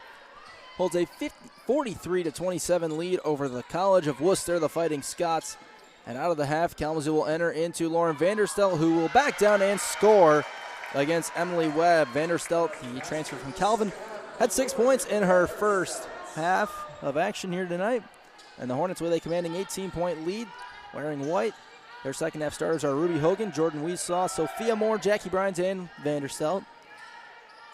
holds a 43-27 lead over the College of Wooster, the Fighting Scots. And out of the half, Kalamazoo will enter into Lauren Vanderstelt, who will back down and score against Emily Webb. Vanderstelt, the transfer from Calvin, had 6 points in her first half of action here tonight. And the Hornets with a commanding 18-point lead, wearing white. Their second half starters are Ruby Hogan, Jordan Weesaw, Sophia Moore, Jackie Bryant, and Vanderstelt.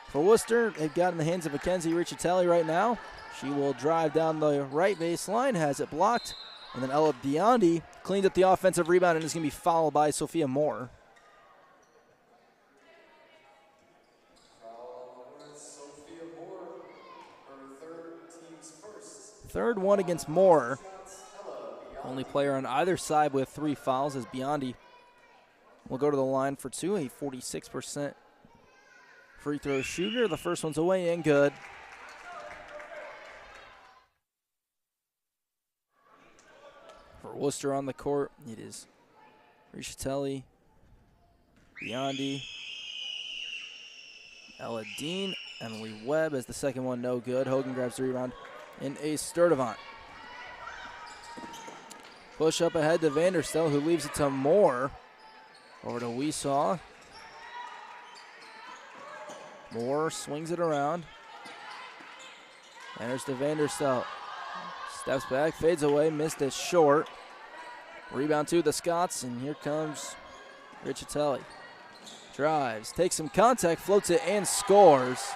For Wooster, they've got in the hands of Mackenzie Riccitelli right now. She will drive down the right baseline, has it blocked, and then Ella Biondi cleans up the offensive rebound and is going to be fouled by Sophia Moore. Third one against Moore. Only player on either side with 3 fouls as Biondi will go to the line for 2, a 46% free throw shooter. The first one's away and good. For Wooster on the court, it is Riccitelli, Biondi, Ella Dean, Emily Webb as the second one no good. Hogan grabs the rebound and a Sturdivant. Push up ahead to Vanderstelt, who leaves it to Moore. Over to Weesaw. Moore swings it around. Enters to Vanderstelt. Steps back, fades away, missed it short. Rebound to the Scots, and here comes Riccitelli. Drives, takes some contact, floats it, and scores.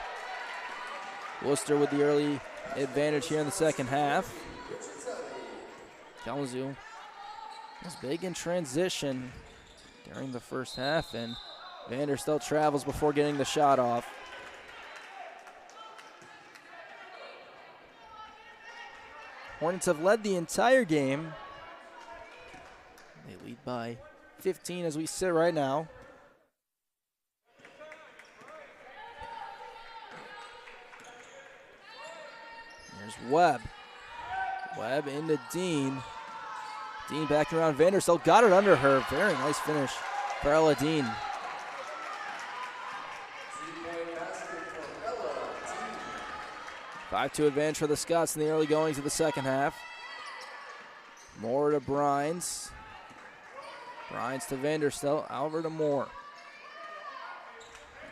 Wooster with the early advantage here in the second half. Kalamazoo was big in transition during the first half, and Vanderstelt travels before getting the shot off. Hornets have led the entire game. They lead by 15 as we sit right now. There's Webb. Webb into Dean. Dean back around Vanderstelt, got it under her. Very nice finish for Ella Dean. 5-2 advantage for the Scots in the early goings of the second half. Moore to Brines. Brines to Vanderstelt, over to Moore.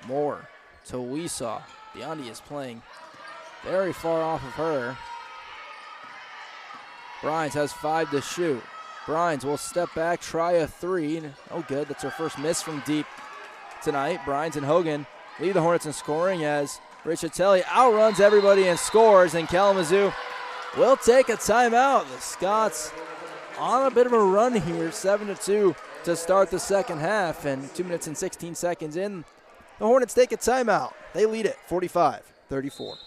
Moore to Weesaw. Biondi is playing very far off of her. Brines has 5 to shoot. Brines will step back, try a 3. Oh, good. That's her first miss from deep tonight. Brines and Hogan lead the Hornets in scoring as Riccitelli outruns everybody and scores, and Kalamazoo will take a timeout. The Scots on a bit of a run here, 7-2 to start the second half, and 2 minutes and 16 seconds in, the Hornets take a timeout. They lead it 45-34.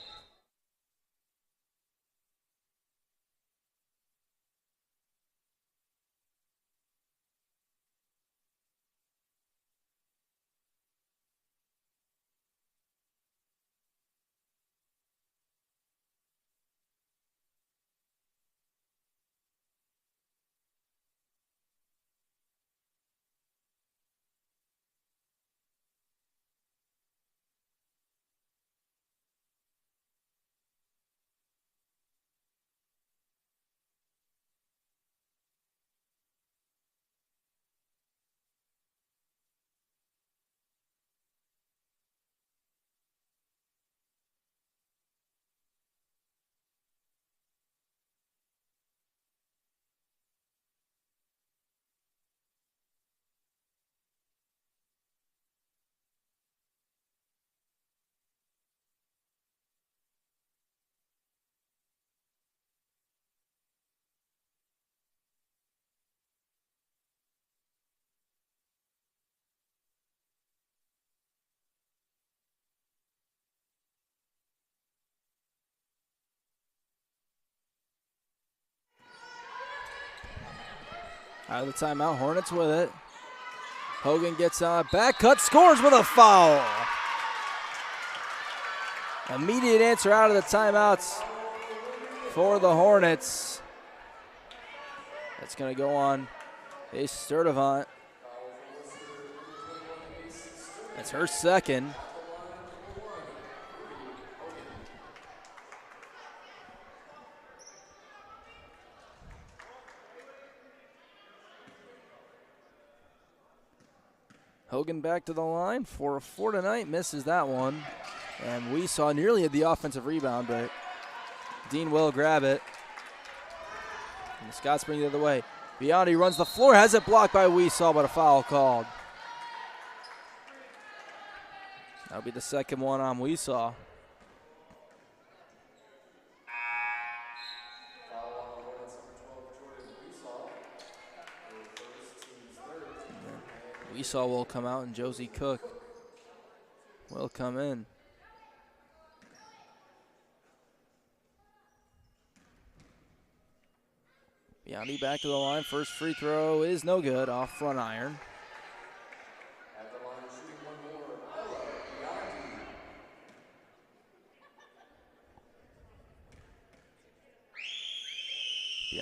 Out of the timeout, Hornets with it. Hogan gets on back cut, scores with a foul. Immediate answer out of the timeouts for the Hornets. That's going to go on a Sturdivant. That's her second. Hogan back to the line for a 4 tonight, misses that one. And we saw nearly the offensive rebound, but Dean will grab it. And the Scots bring it the other way. Biondi runs the floor, has it blocked by Weesaw, but a foul called. That'll be the second one on Weesaw. Weesaw will come out and Josie Cook will come in. Biondi back to the line. First free throw is no good, off front iron. At the line, shooting one more,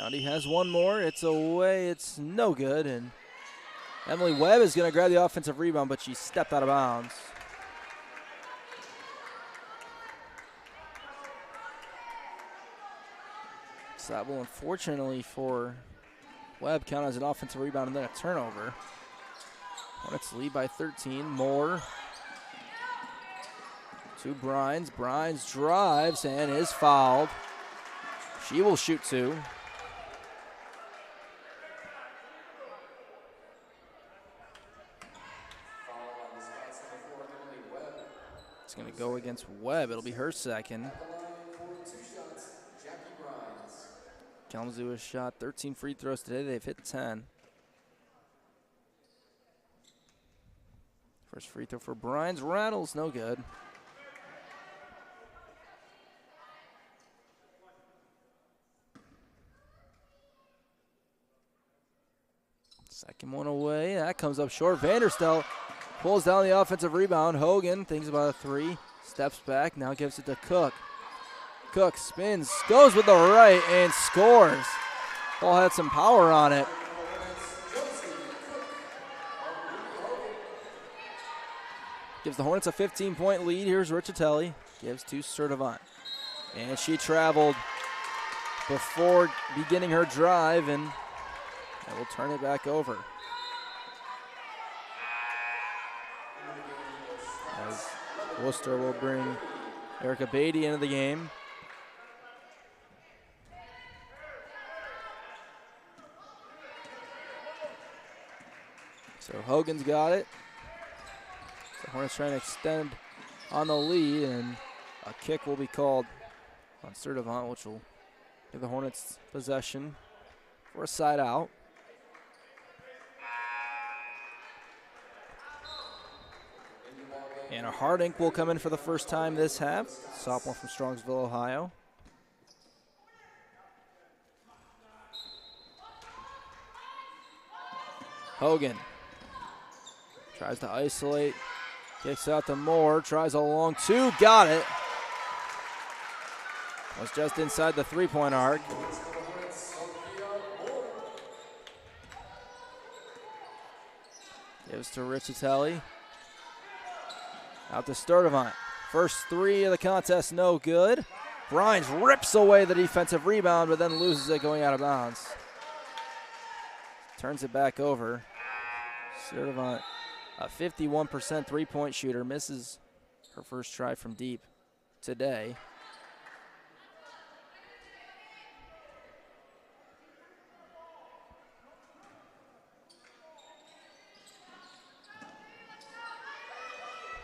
Biondi. Biondi has one more. It's away. It's no good. And Emily Webb is going to grab the offensive rebound, but she stepped out of bounds. So that will, unfortunately for Webb, count as an offensive rebound and then a turnover. Hornets lead by 13. Moore to Brines. Brines drives and is fouled. She will shoot two. It's going to go against Webb. It'll be her second. Kalamazoo has shot 13 free throws today. They've hit 10. First free throw for Brines. Rattles, no good. Second one away. That comes up short. Vanderstel pulls down the offensive rebound. Hogan thinks about a three. Steps back. Now gives it to Cook. Cook spins, goes with the right, and scores. Ball had some power on it. Gives the Hornets a 15-point lead. Here's Riccitelli. Gives to Sturdivant. And she traveled before beginning her drive, and that will turn it back over. As Wooster will bring Erica Beatty into the game. So Hogan's got it. So Hornets trying to extend on the lead, and a kick will be called on Sturdivant, which will give the Hornets possession for a side out. And a Hardink will come in for the first time this half. Sophomore from Strongsville, Ohio. Hogan tries to isolate, kicks out to Moore, tries a long two, got it. Was just inside the three-point arc. Gives to Riccitelli. Out to Sturdivant. First three of the contest, no good. Brines rips away the defensive rebound, but then loses it going out of bounds. Turns it back over. Sturdivant, a 51% three-point shooter, misses her first try from deep today.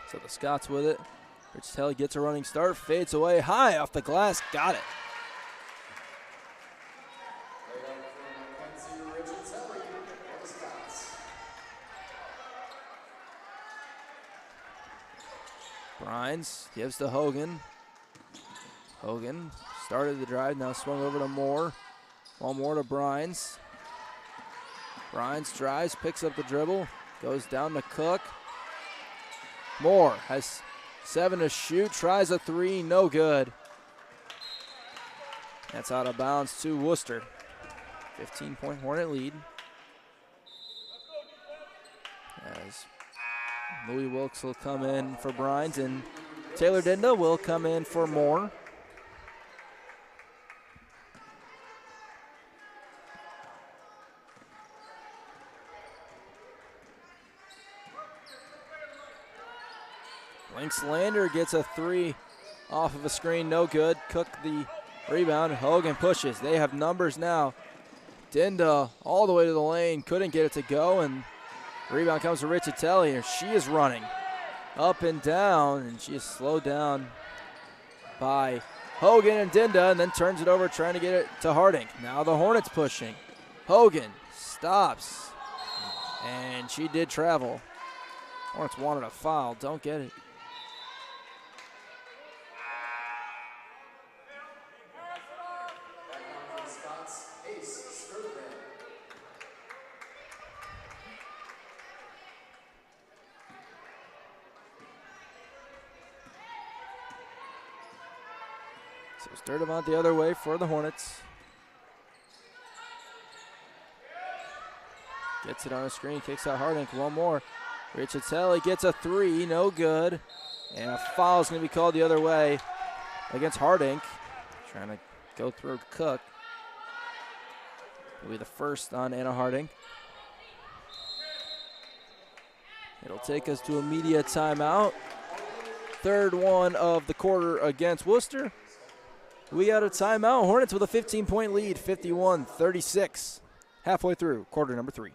So the Scots with it. Riccitelli gets a running start, fades away high off the glass, got it. Brines gives to Hogan. Hogan started the drive, now swung over to Moore. One more to Brines. Brines drives, picks up the dribble, goes down to Cook. Moore has 7 to shoot, tries a three, no good. That's out of bounds to Wooster. 15-point Hornet lead. As Louis Wilkes will come in for Brines, and Taylor Dinda will come in for Moore. Lynx Lander gets a three off of a screen, no good. Cook the rebound. Hogan pushes. They have numbers now. Dinda all the way to the lane, couldn't get it to go, and rebound comes to Riccitelli, and she is running up and down, and she is slowed down by Hogan and Dinda, and then turns it over trying to get it to Harding. Now the Hornets pushing. Hogan stops, and she did travel. Hornets wanted a foul, don't get it. So Sturdivant the other way for the Hornets. Gets it on a screen, kicks out Harding. One more. Riccitelli gets a three, no good. And a foul is going to be called the other way against Harding. Trying to go through Cook. Will be the first on Anna Harding. It'll take us to a media timeout. Third one of the quarter against Wooster. We got a timeout. Hornets with a 15-point lead, 51-36. Halfway through quarter number 3.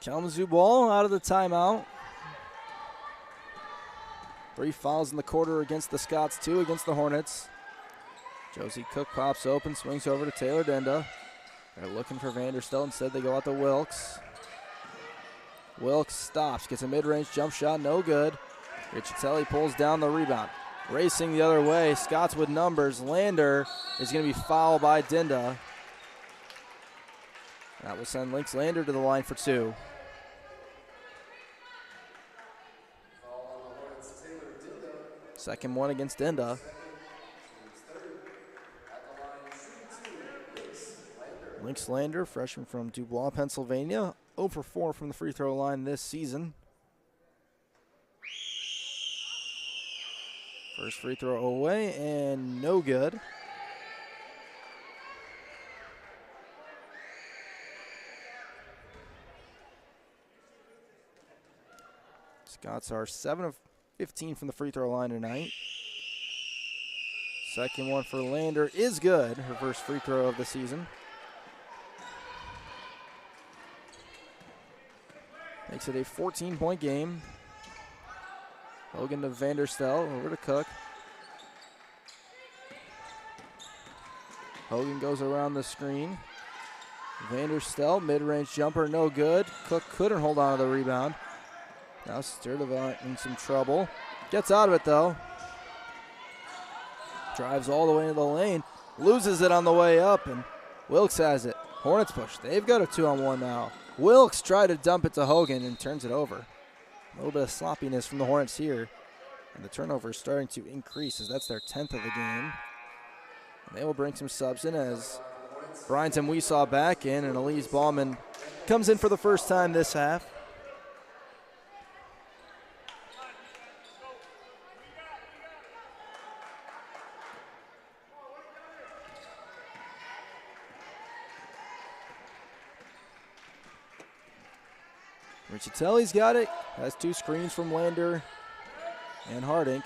Kalamazoo ball out of the timeout. 3 fouls in the quarter against the Scots, 2 against the Hornets. Josie Cook pops open, swings over to Taylor Dinda. They're looking for Vanderstel. Instead, they go out to Wilkes. Wilkes stops, gets a mid-range jump shot, no good. Riccitelli pulls down the rebound. Racing the other way, Scots with numbers. Lander is going to be fouled by Dinda. That will send Lynx Lander to the line for 2. Second one against Dinda. Lynx Lander, freshman from Dubois, Pennsylvania. 0 for 4 from the free throw line this season. First free throw away and no good. Scots are 7 of 15 from the free throw line tonight. Second one for Lander is good, her first free throw of the season. Makes it a 14-point game. Hogan to Vanderstel, over to Cook. Hogan goes around the screen. Vanderstel, mid-range jumper, no good. Cook couldn't hold on to the rebound. Now Sturdivant in some trouble. Gets out of it, though. Drives all the way into the lane. Loses it on the way up, and Wilkes has it. Hornets push. They've got a 2-on-1 now. Wilkes tried to dump it to Hogan and turns it over. A little bit of sloppiness from the Hornets here. And the turnover is starting to increase as that's their 10th of the game. And they will bring some subs in as Bryanton Weesaw back in, and Elise Ballman comes in for the first time this half. Riccitelli's got it. Has 2 screens from Lander and Harding.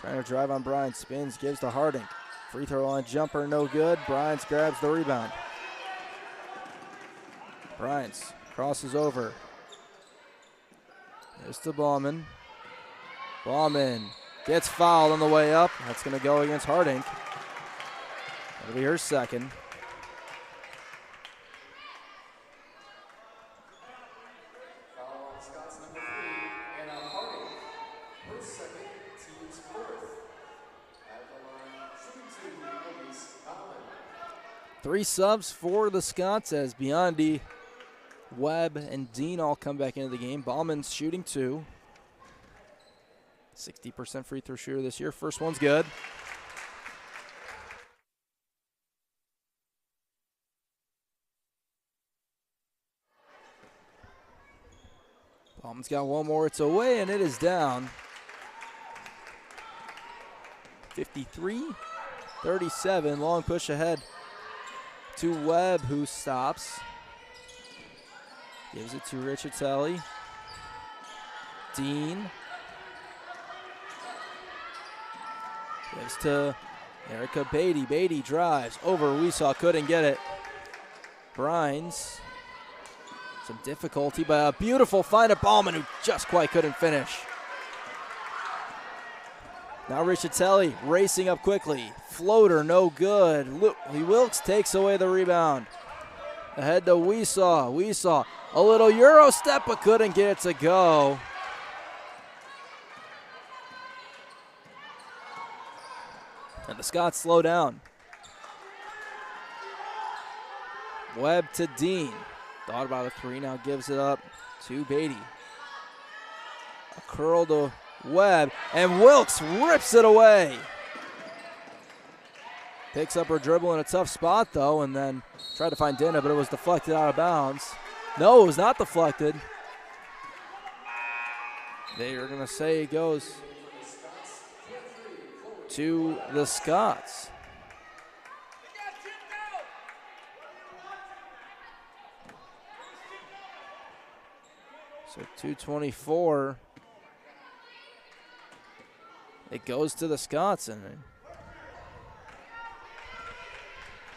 Trying to drive on Bryant. Spins, gives to Harding. Free throw line jumper, no good. Bryant grabs the rebound. Bryant crosses over. There's to Bauman. Bauman gets fouled on the way up. That's going to go against Harding. That'll be her second. Foul on Scott's number 3, Anna Harding. Her second, team's 4th. At the line, shooting 2, Elise Collin. 3 subs for the Scots as Biondi, Webb, and Dean all come back into the game. Bauman's shooting 2. 60% free throw shooter this year. First one's good. Bauman's got one more. It's away, and it is down. 53-37. Long push ahead to Webb, who stops. Gives it to Riccitelli. Dean. Gives to Erica Beatty. Beatty drives over. Weesaw couldn't get it. Brines. Some difficulty, but a beautiful find of Bauman, who just quite couldn't finish. Now Riccitelli racing up quickly. Floater, no good. Lee Wilkes takes away the rebound. Ahead to Weesaw. Weesaw, a little Euro step, but couldn't get it to go. And the Scots slow down. Webb to Dean. Thought about a 3, now gives it up to Beatty. A curl to Webb, and Wilkes rips it away. Picks up her dribble in a tough spot, though, and then tried to find Dinah, but it was deflected out of bounds. No, it was not deflected. They are going to say it goes to the Scots. So 2:24. It goes to the Scots, and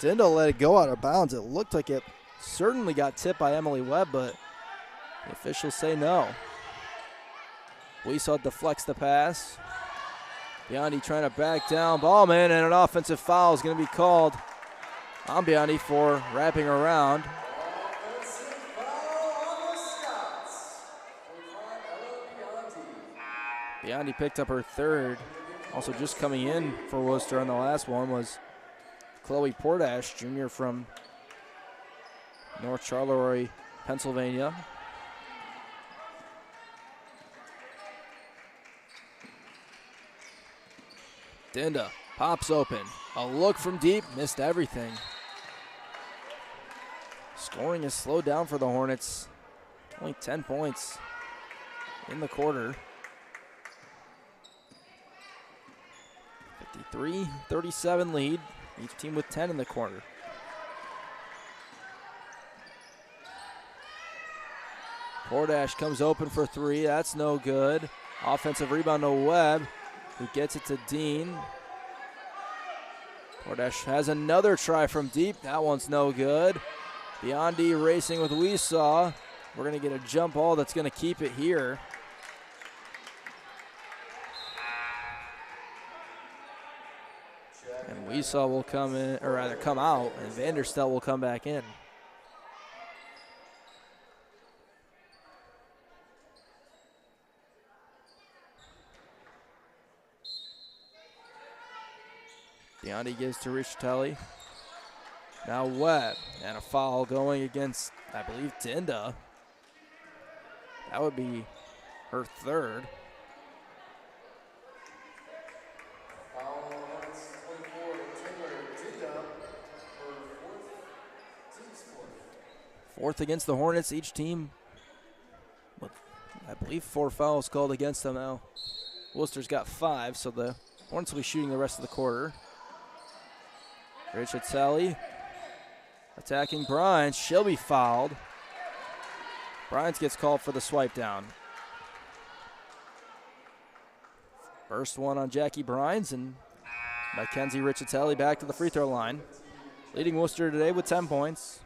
Dindal let it go out of bounds. It looked like it certainly got tipped by Emily Webb, but the officials say no. Weesaw deflects the pass. Biondi trying to back down Bauman, and an offensive foul is going to be called on Biondi for wrapping around. Offensive foul on the Scots. Biondi picked up her 3rd. Also just coming in for Wooster on the last one was Chloe Portash, junior from North Charleroi, Pennsylvania. Dinda pops open. A look from deep, missed everything. Scoring is slowed down for the Hornets. Only 10 points in the quarter. 53-37 lead. Each team with 10 in the quarter. Portash comes open for 3. That's no good. Offensive rebound to Webb, who gets it to Dean. Portash has another try from deep. That one's no good. Biondi racing with Weesaw. We're going to get a jump ball that's going to keep it here. And Weesaw will come in, or rather come out, and Vanderstel will come back in. Biondi gives to Riccitelli. Now Webb, and a foul going against, I believe, Dinda. That would be her 3rd. Foul on offense, 24, Taylor Dinda, her 4th, team's 4th. 4th against the Hornets. Each team with, I believe, 4 fouls called against them now. Worcester's got 5, so the Hornets will be shooting the rest of the quarter. Riccitelli attacking Bryan. She'll be fouled. Bryans gets called for the swipe down. First one on Jackie Bryans, and Mackenzie Riccitelli back to the free throw line. Leading Wooster today with 10 points.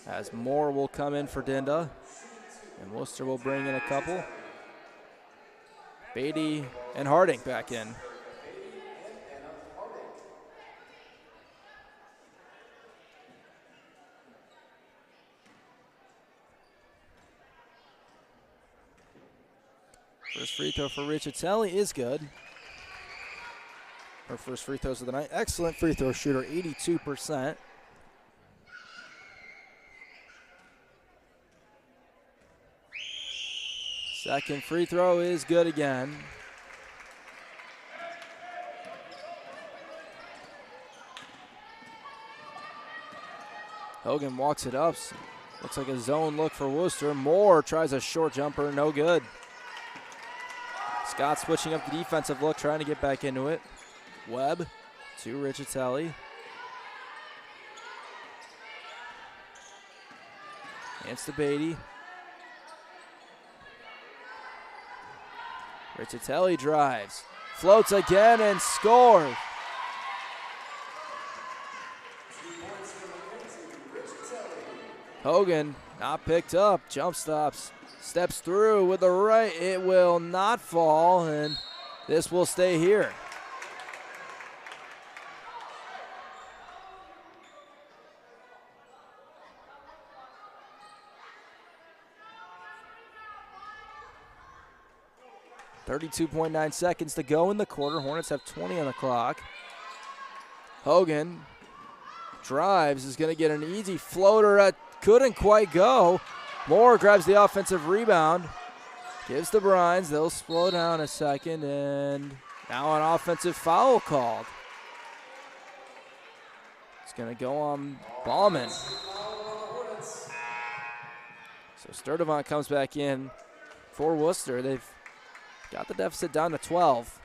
As Moore will come in for Dinda, and Wooster will bring in a couple. Beatty and Harding back in. First free throw for Riccitelli is good. Her first free throws of the night. Excellent free throw shooter, 82%. Second free throw is good again. Hogan walks it up. Looks like a zone look for Wooster. Moore tries a short jumper, no good. Scott switching up the defensive look, trying to get back into it. Webb to Riccitelli. Hands to Beatty. Riccitelli drives, floats again and scores. Hogan not picked up, jump stops, steps through with the right. It will not fall, and this will stay here. .9 seconds to go in the quarter. Hornets have 20 on the clock. Hogan drives, is going to get an easy floater that couldn't quite go. Moore grabs the offensive rebound, gives to Bryans. They'll slow down a second, and now an offensive foul called. It's going to go on Ballman. So Sturdivant comes back in for Wooster. They've got the deficit down to 12.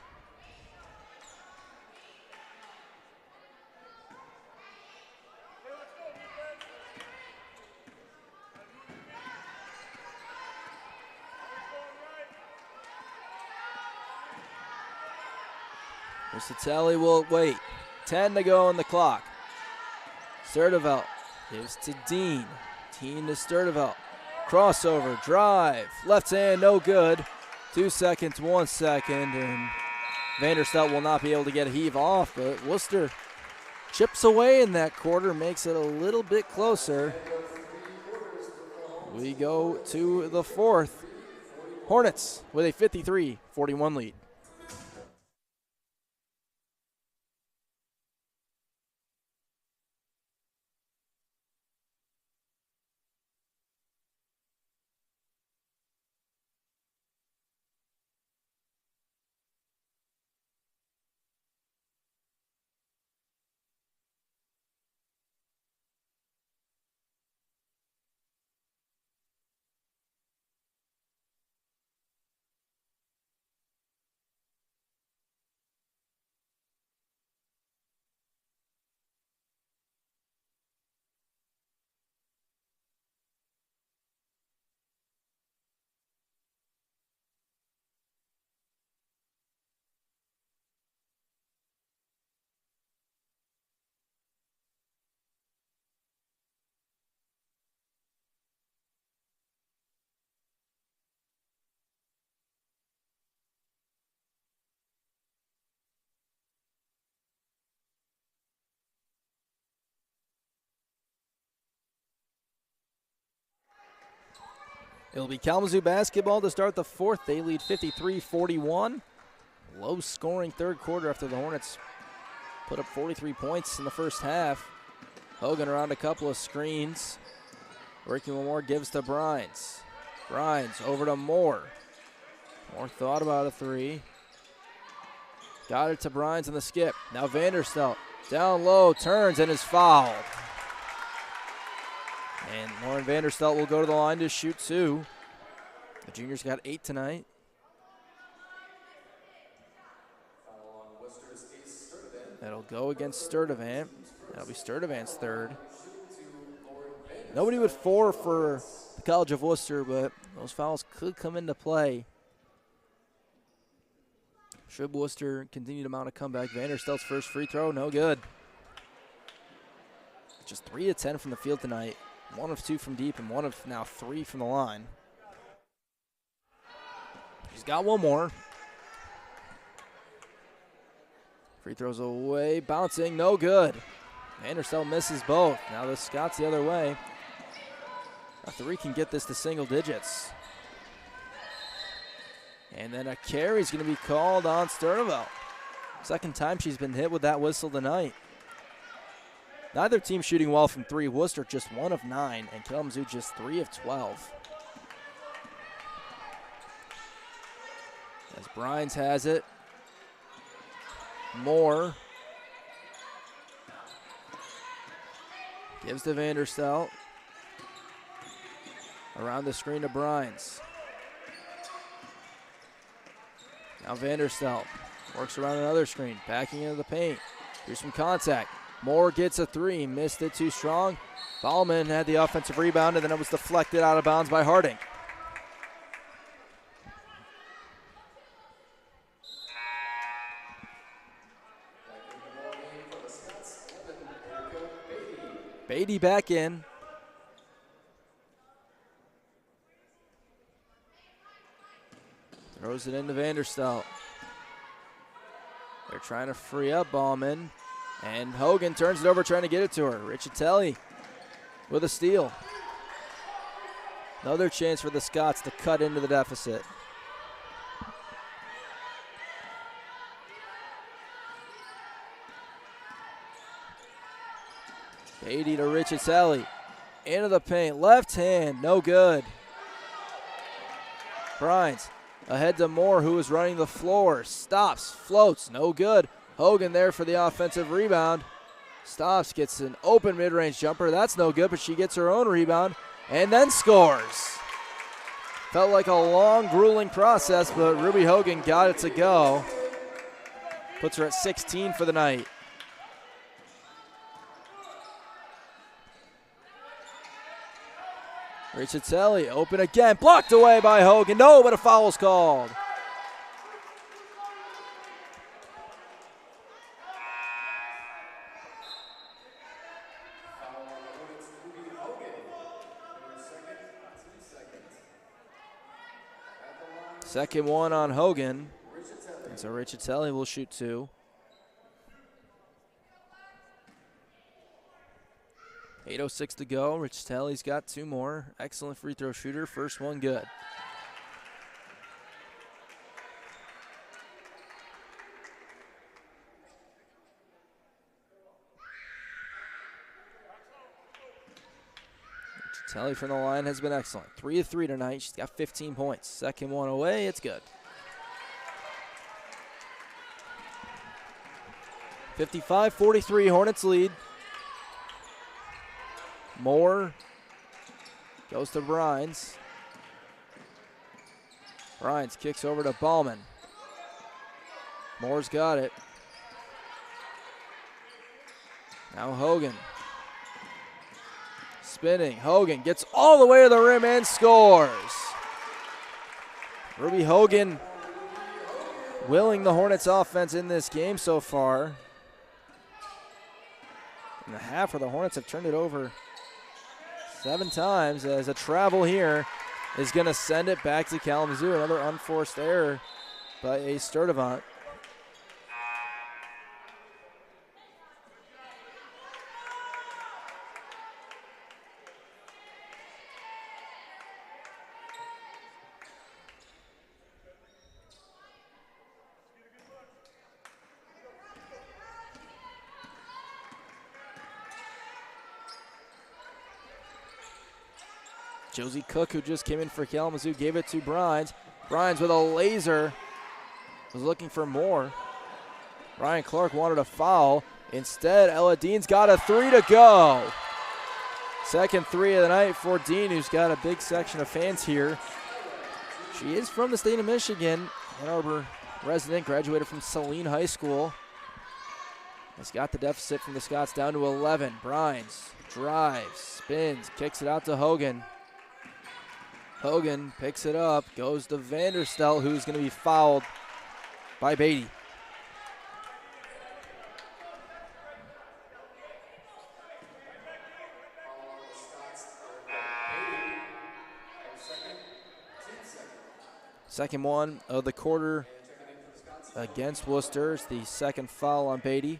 Riccitelli will wait. 10 to go on the clock. Sturdivant gives to Dean. Dean to Sturdivant. Crossover, drive, left hand, no good. 2 seconds, 1 second, and Vanderstelt will not be able to get a heave off, but Wooster chips away in that quarter, makes it a little bit closer. We go to the fourth. Hornets with a 53-41 lead. It'll be Kalamazoo basketball to start the fourth. They lead 53-41. Low scoring third quarter after the Hornets put up 43 points in the first half. Hogan around a couple of screens. Working one more, gives to Bryans. Bryans over to Moore. Moore thought about a three. Got it to Bryans on the skip. Now Vanderstelt down low, turns and is fouled. And Lauren Vanderstelt will go to the line to shoot two. The junior's got 8 tonight. That'll go against Sturdivant. That'll be Sturdivant's third. Nobody but 4 for the College of Wooster, but those fouls could come into play. Should Wooster continue to mount a comeback? Vanderstelt's first free throw, no good. Just 3 of 10 from the field tonight. 1 of 2 from deep and 1 of now 3 from the line. She's got one more. Free throws away, bouncing, no good. Vanderstelt misses both. Now the Scots the other way. A 3 can get this to single digits. And then a carry is going to be called on Sturdivant. Second time she's been hit with that whistle tonight. Neither team shooting well from 3. Wooster just 1 of 9, and Kalamazoo just 3 of 12. As Brines has it. Moore. Gives to Vanderstelt. Around the screen to Brines. Now Vanderstelt works around another screen, backing into the paint. Here's some contact. Moore gets a 3, missed it too strong. Ballman had the offensive rebound, and then it was deflected out of bounds by Harding. Beatty back in. Throws it into Vanderstelt. They're trying to free up Ballman. And Hogan turns it over, trying to get it to her. Riccitelli with a steal. Another chance for the Scots to cut into the deficit. Beatty to Riccitelli. Into the paint. Left hand, no good. Brines ahead to Moore, who is running the floor. Stops, floats, no good. Hogan there for the offensive rebound. Stops, gets an open mid-range jumper. That's no good, but she gets her own rebound and then scores. Felt like a long, grueling process, but Ruby Hogan got it to go. Puts her at 16 for the night. Riccitelli open again, blocked away by Hogan. No, but a foul's called. Second one on Hogan. And so Riccitelli will shoot 2. 8:06 to go. Riccitelli's got 2 more. Excellent free throw shooter. First one good. Riccitelli from the line has been excellent. 3 of 3 tonight. She's got 15 points. Second one away. It's good. 55-43. Hornets lead. Moore goes to Brines. Brines kicks over to Ballman. Moore's got it. Now Hogan. Spinning. Hogan gets all the way to the rim and scores. Ruby Hogan willing the Hornets offense in this game so far. In the half where the Hornets have turned it over 7 times, as a travel here is going to send it back to Kalamazoo. Another unforced error by a Sturdivant. Josie Cook, who just came in for Kalamazoo, gave it to Brines. Brines with a laser was looking for more. Ryan Clark wanted a foul. Instead, Ella Dean's got a 3 to go. Second 3 of the night for Dean, who's got a big section of fans here. She is from the state of Michigan. Ann Arbor resident, graduated from Saline High School. Has got the deficit from the Scots down to 11. Brines drives, spins, kicks it out to Hogan. Hogan picks it up, goes to Vanderstel, who's going to be fouled by Beatty. Second one of the quarter against Wooster. It's the second foul on Beatty.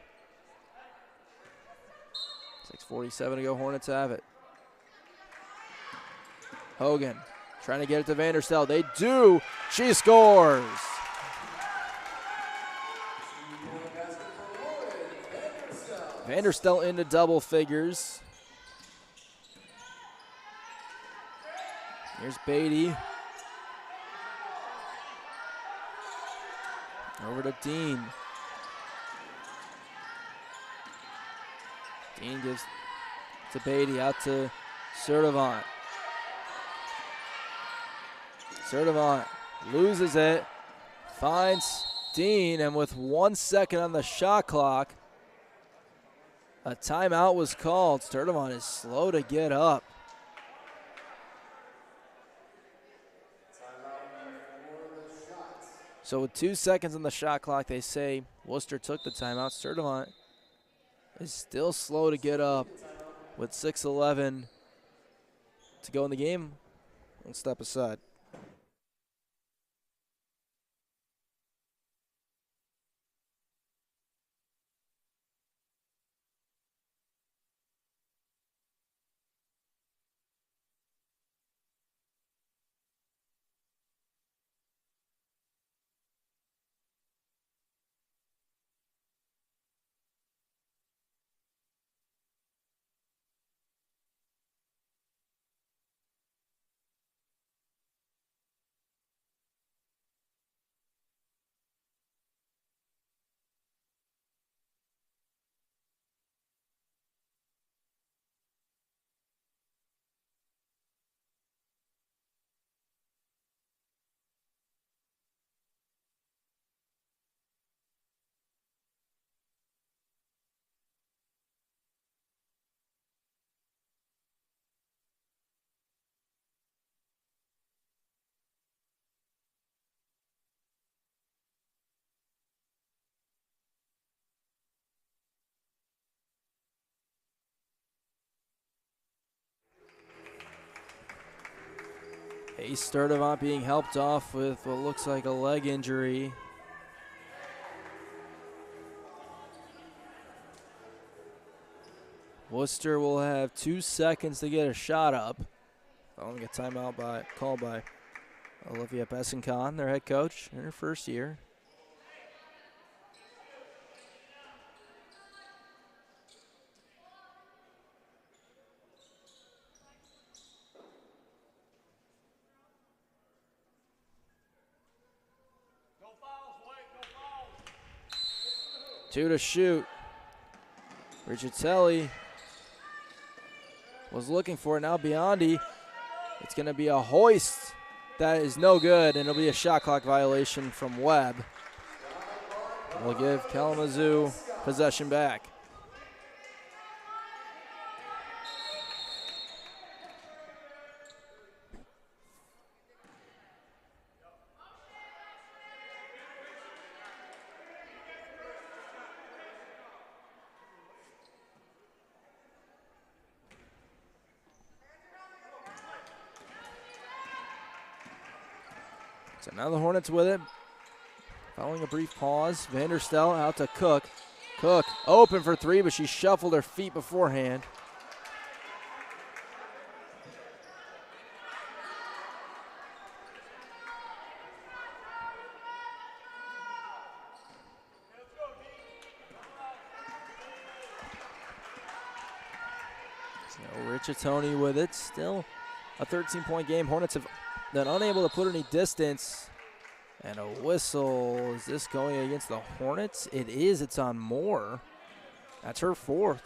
6:47 to go. Hornets have it. Hogan trying to get it to Vanderstel. They do. She scores. Vanderstel into double figures. Here's Beatty. Over to Dean. Dean gives to Beatty, out to Sturdivant. Sturdivant loses it, finds Dean, and with 1 second on the shot clock, a timeout was called. Sturdivant is slow to get up. So with 2 seconds on the shot clock, they say Wooster took the timeout. Sturdivant is still slow to get up with 6:11 to go in the game. We'll step aside. Ace Sturdivant being helped off with what looks like a leg injury. Wooster will have 2 seconds to get a shot up. Following a timeout called by Olivia Bessencon, their head coach in her first year. Two to shoot. Riccitelli was looking for it. Now Biondi. It's going to be a hoist. That is no good, and it'll be a shot clock violation from Webb. We'll give Kalamazoo possession back. So now the Hornets with it. Following a brief pause, Vanderstel out to Cook. Cook open for three, but she shuffled her feet beforehand. So Riccitelli with it. Still a 13-point game. Hornets have been unable to put any distance. And a whistle. Is this going against the Hornets? It is. It's on Moore. That's her fourth.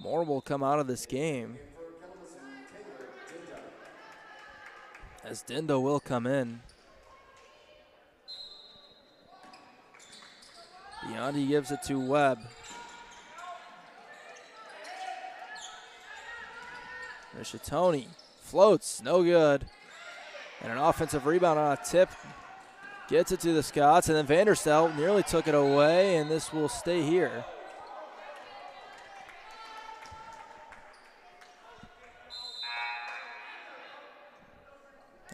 Moore will come out of this game, as Dindo will come in. Biondi gives it to Webb. Ricciatoni floats, no good. And an offensive rebound on a tip. Gets it to the Scots, and then Vanderstel nearly took it away, and this will stay here.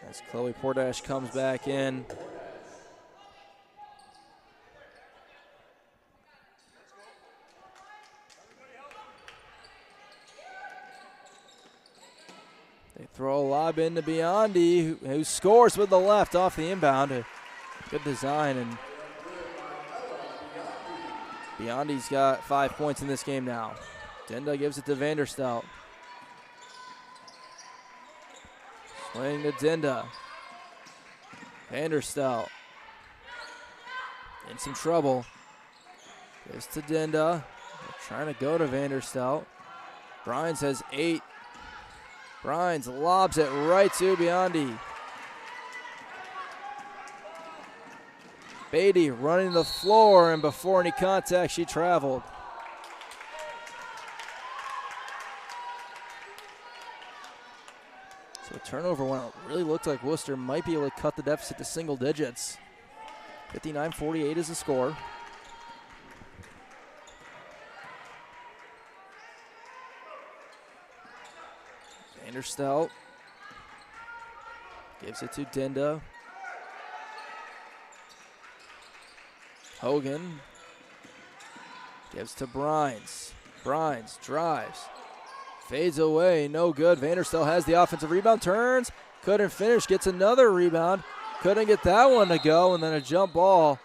As Chloe Pordash comes back in. They throw a lob into Biondi, who scores with the left off the inbound. A good design, and Biondi's got 5 points in this game now. Denda gives it to Vanderstel. Swing to Denda. Vanderstel in some trouble. Gives to Denda. They're trying to go to Vanderstel. Brines has 8. Brines lobs it right to Biondi. Beatty running the floor, and before any contact, she traveled. So a turnover when it really looked like Wooster might be able to cut the deficit to single digits. 59-48 is the score. Vanderstel gives it to Denda. Hogan gives to Brines. Brines drives. Fades away, no good. Vanderstel has the offensive rebound, turns, couldn't finish, gets another rebound. Couldn't get that one to go, and then a jump ball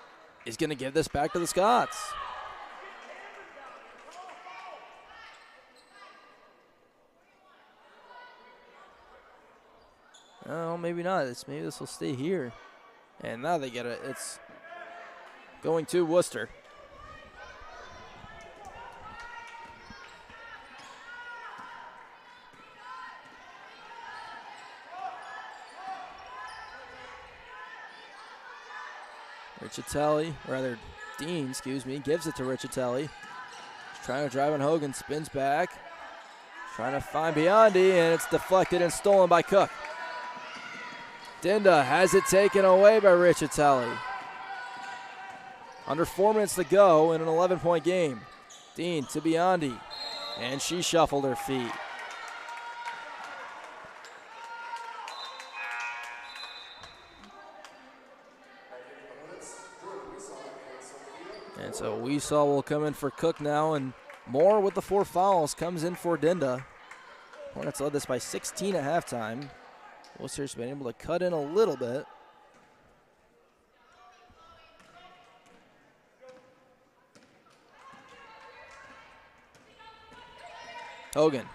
is going to give this back to the Scots. No, maybe not. Maybe this will stay here. And now they get it. It's going to Wooster. Riccitelli, rather Dean, excuse me, gives it to Riccitelli. He's trying to drive on Hogan, spins back. Trying to find Biondi, and it's deflected and stolen by Cook. Denda has it taken away by Riccitelli. Under 4 minutes to go in an 11-point game. Dean to Biondi, and she shuffled her feet. And so Weesaw will come in for Cook now, and Moore with the 4 fouls comes in for Denda. Hornets led this by 16 at halftime. Worcester's been able to cut in a little bit. Hogan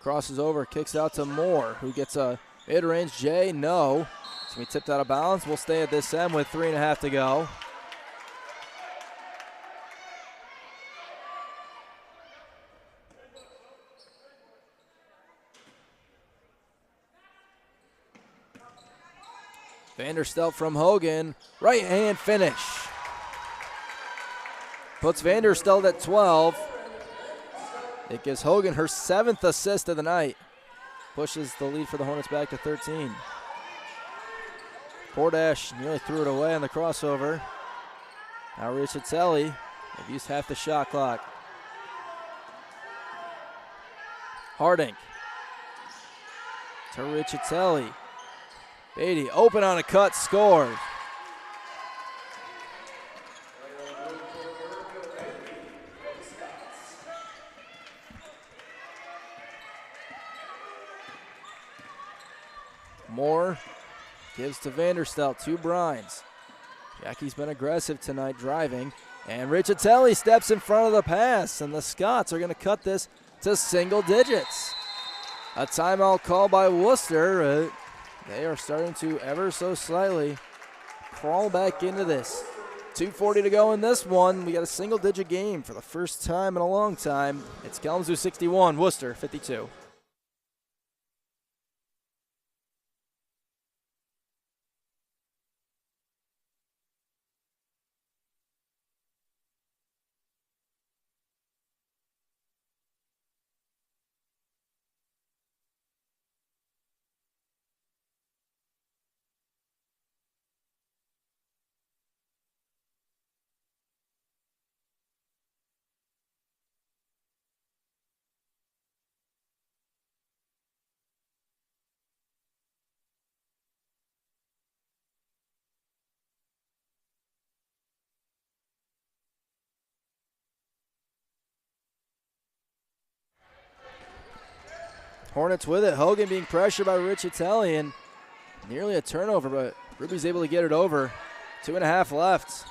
crosses over, kicks out to Moore, who gets a mid-range J. No. It's going to be tipped out of bounds. We'll stay at this end with 3.5 to go. Vanderstel from Hogan, right hand finish. Puts Vanderstel at 12. It gives Hogan her 7th assist of the night. Pushes the lead for the Hornets back to 13. Pordash nearly threw it away on the crossover. Now Riccitelli, they've used half the shot clock. Harding to Riccitelli. Beatty open on a cut, scores. Moore gives to Vanderstel, 2 Brines. Jackie's been aggressive tonight driving, and Riccitelli steps in front of the pass, and the Scots are going to cut this to single digits. A timeout call by Wooster. They are starting to ever so slightly crawl back into this. 2:40 to go in this one. We got a single-digit game for the first time in a long time. It's Kalamazoo 61, Wooster 52. Hornets with it. Hogan being pressured by Richatelli, and nearly a turnover, but Ruby's able to get it over. 2.5 left.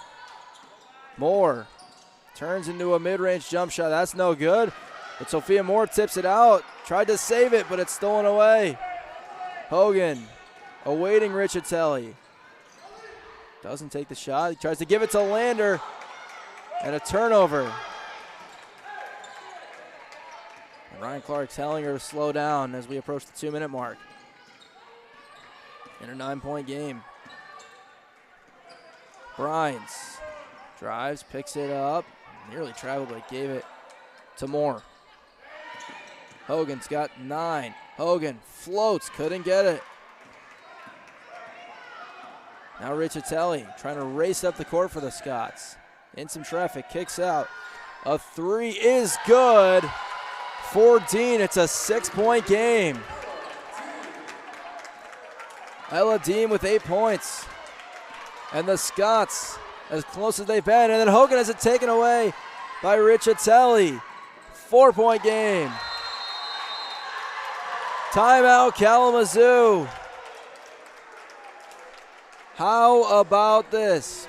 Moore turns into a mid-range jump shot. That's no good. But Sophia Moore tips it out. Tried to save it, but it's stolen away. Hogan awaiting Richatelli. Doesn't take the shot. He tries to give it to Lander. And a turnover. And Ryan Clark telling her to slow down as we approach the 2-minute mark. In a 9-point game. Brines drives, picks it up. Nearly traveled, but gave it to Moore. Hogan's got 9. Hogan floats, couldn't get it. Now Richatelli trying to race up the court for the Scots. In some traffic, kicks out. A 3 is good for Dean. It's a 6-point game. Ella Dean with 8 points. And the Scots as close as they've been. And then Hogan has it taken away by Richatelli. 4-point game. Timeout Kalamazoo. How about this?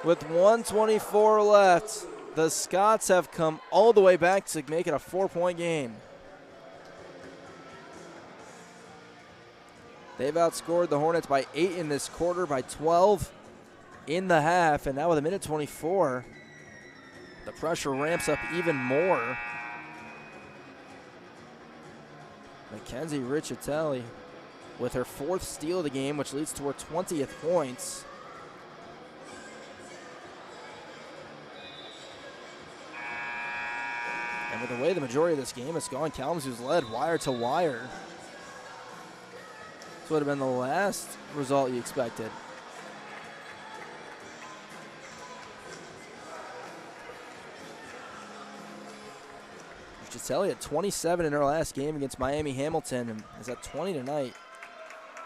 With 1:24 left, the Scots have come all the way back to make it a 4-point game. They've outscored the Hornets by 8 in this quarter, by 12 in the half, and now with 1:24, the pressure ramps up even more. Mackenzie Richatelli with her 4th steal of the game, which leads to her 20th points. And with the way the majority of this game has gone, Kalamazoo's led wire to wire. This would have been the last result you expected. Richatelli at 27 in her last game against Miami Hamilton and is at 20 tonight.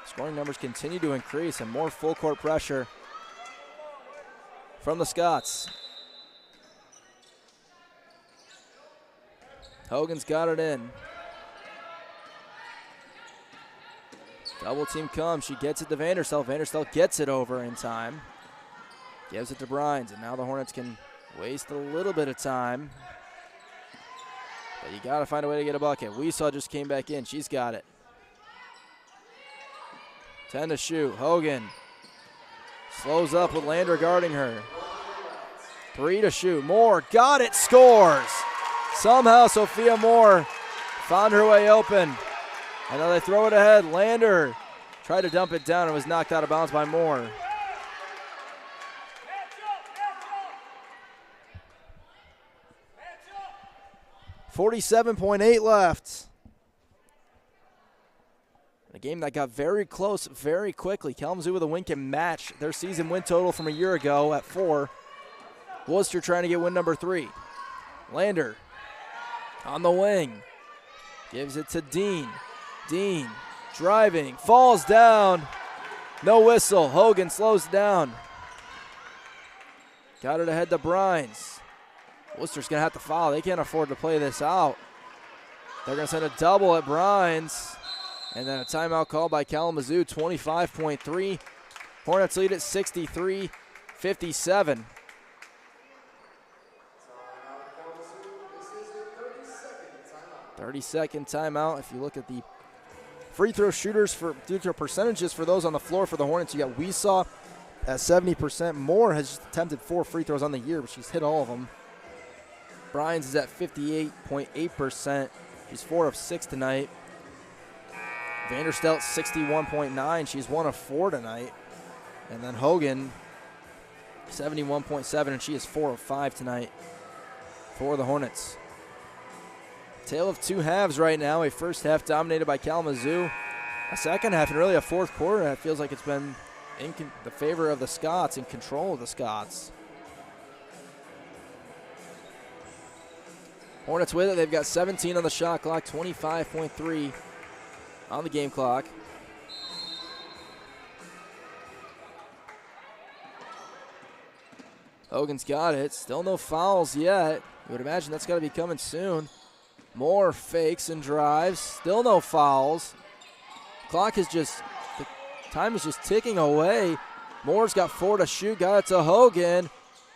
Scoring numbers continue to increase and more full court pressure from the Scots. Hogan's got it in. Double team comes. She gets it to Vanderstelt. Vanderstelt gets it over in time. Gives it to Brines, and now the Hornets can waste a little bit of time. But you got to find a way to get a bucket. Weesaw just came back in. She's got it. 10 to shoot. Hogan slows up with Lander guarding her. 3 to shoot. Moore got it. Scores. Somehow Sophia Moore found her way open. And now they throw it ahead. Lander tried to dump it down and was knocked out of bounds by Moore. .8 left. A game that got very close very quickly. Kalamazoo with a win can match their season win total from a year ago at 4. Wooster trying to get win number 3. Lander on the wing. Gives it to Dean. Dean driving. Falls down. No whistle. Hogan slows down. Got it ahead to Brines. Worcester's going to have to foul. They can't afford to play this out. They're going to send a double at Brines. And then a timeout called by Kalamazoo, 25.3. Hornets lead at 63-57. 30-second timeout. If you look at the free throw shooters, free throw percentages for those on the floor for the Hornets, you got Weesaw at 70%. Moore has attempted 4 free throws on the year, but she's hit all of them. Brines is at 58.8%. She's 4 of 6 tonight. Vanderstelt 61.9. She's 1 of 4 tonight. And then Hogan 71.7, and she is 4 of 5 tonight for the Hornets. Tale of 2 halves right now. A first half dominated by Kalamazoo. A second half and really a fourth quarter that feels like it's been in the favor of the Scots, in control of the Scots. Hornets with it. They've got 17 on the shot clock, 25.3 on the game clock. Hogan's got it. Still no fouls yet. You would imagine that's got to be coming soon. Moore fakes and drives. Still no fouls. The time is just ticking away. Moore's got 4 to shoot. Got it to Hogan,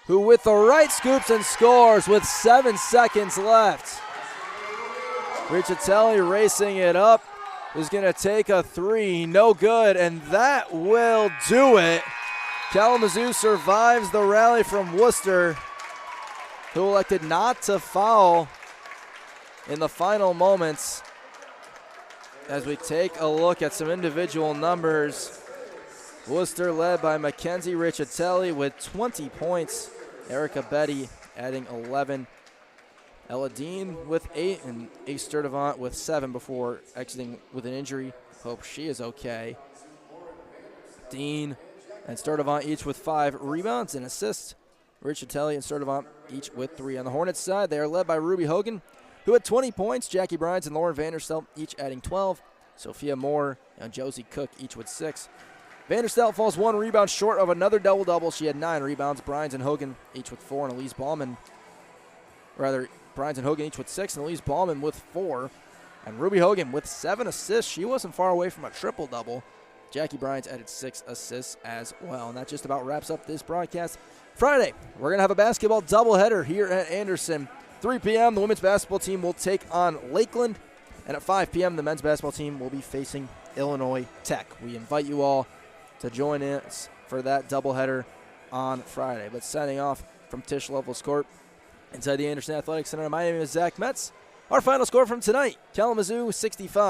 who with the right scoops and scores with 7 seconds left. Riccitelli racing it up is going to take a 3. No good, and that will do it. Kalamazoo survives the rally from Wooster, who elected not to foul in the final moments. As we take a look at some individual numbers, Wooster led by Mackenzie Riccitelli with 20 points. Erica Betty adding 11. Ella Dean with 8, and Ace Sturdivant with 7 before exiting with an injury. Hope she is okay. Dean and Sturdivant each with 5 rebounds and assists. Riccitelli and Sturdivant each with 3. On the Hornets side, they are led by Ruby Hogan, who had 20 points. Jackie Bryans and Lauren Vanderstel each adding 12. Sophia Moore and Josie Cook each with 6. Vanderstel falls 1 rebound short of another double-double. She had 9 rebounds. Bryans and Hogan each with 4, and Bryans and Hogan each with 6, and Elise Ballman with 4. And Ruby Hogan with 7 assists. She wasn't far away from a triple-double. Jackie Bryans added 6 assists as well. And that just about wraps up this broadcast. Friday, we're going to have a basketball doubleheader here at Anderson. 3 p.m., the women's basketball team will take on Lakeland. And at 5 p.m., the men's basketball team will be facing Illinois Tech. We invite you all to join us for that doubleheader on Friday. But signing off from Tisch Loveless Court inside the Anderson Athletic Center, my name is Zach Metz. Our final score from tonight, Kalamazoo 65.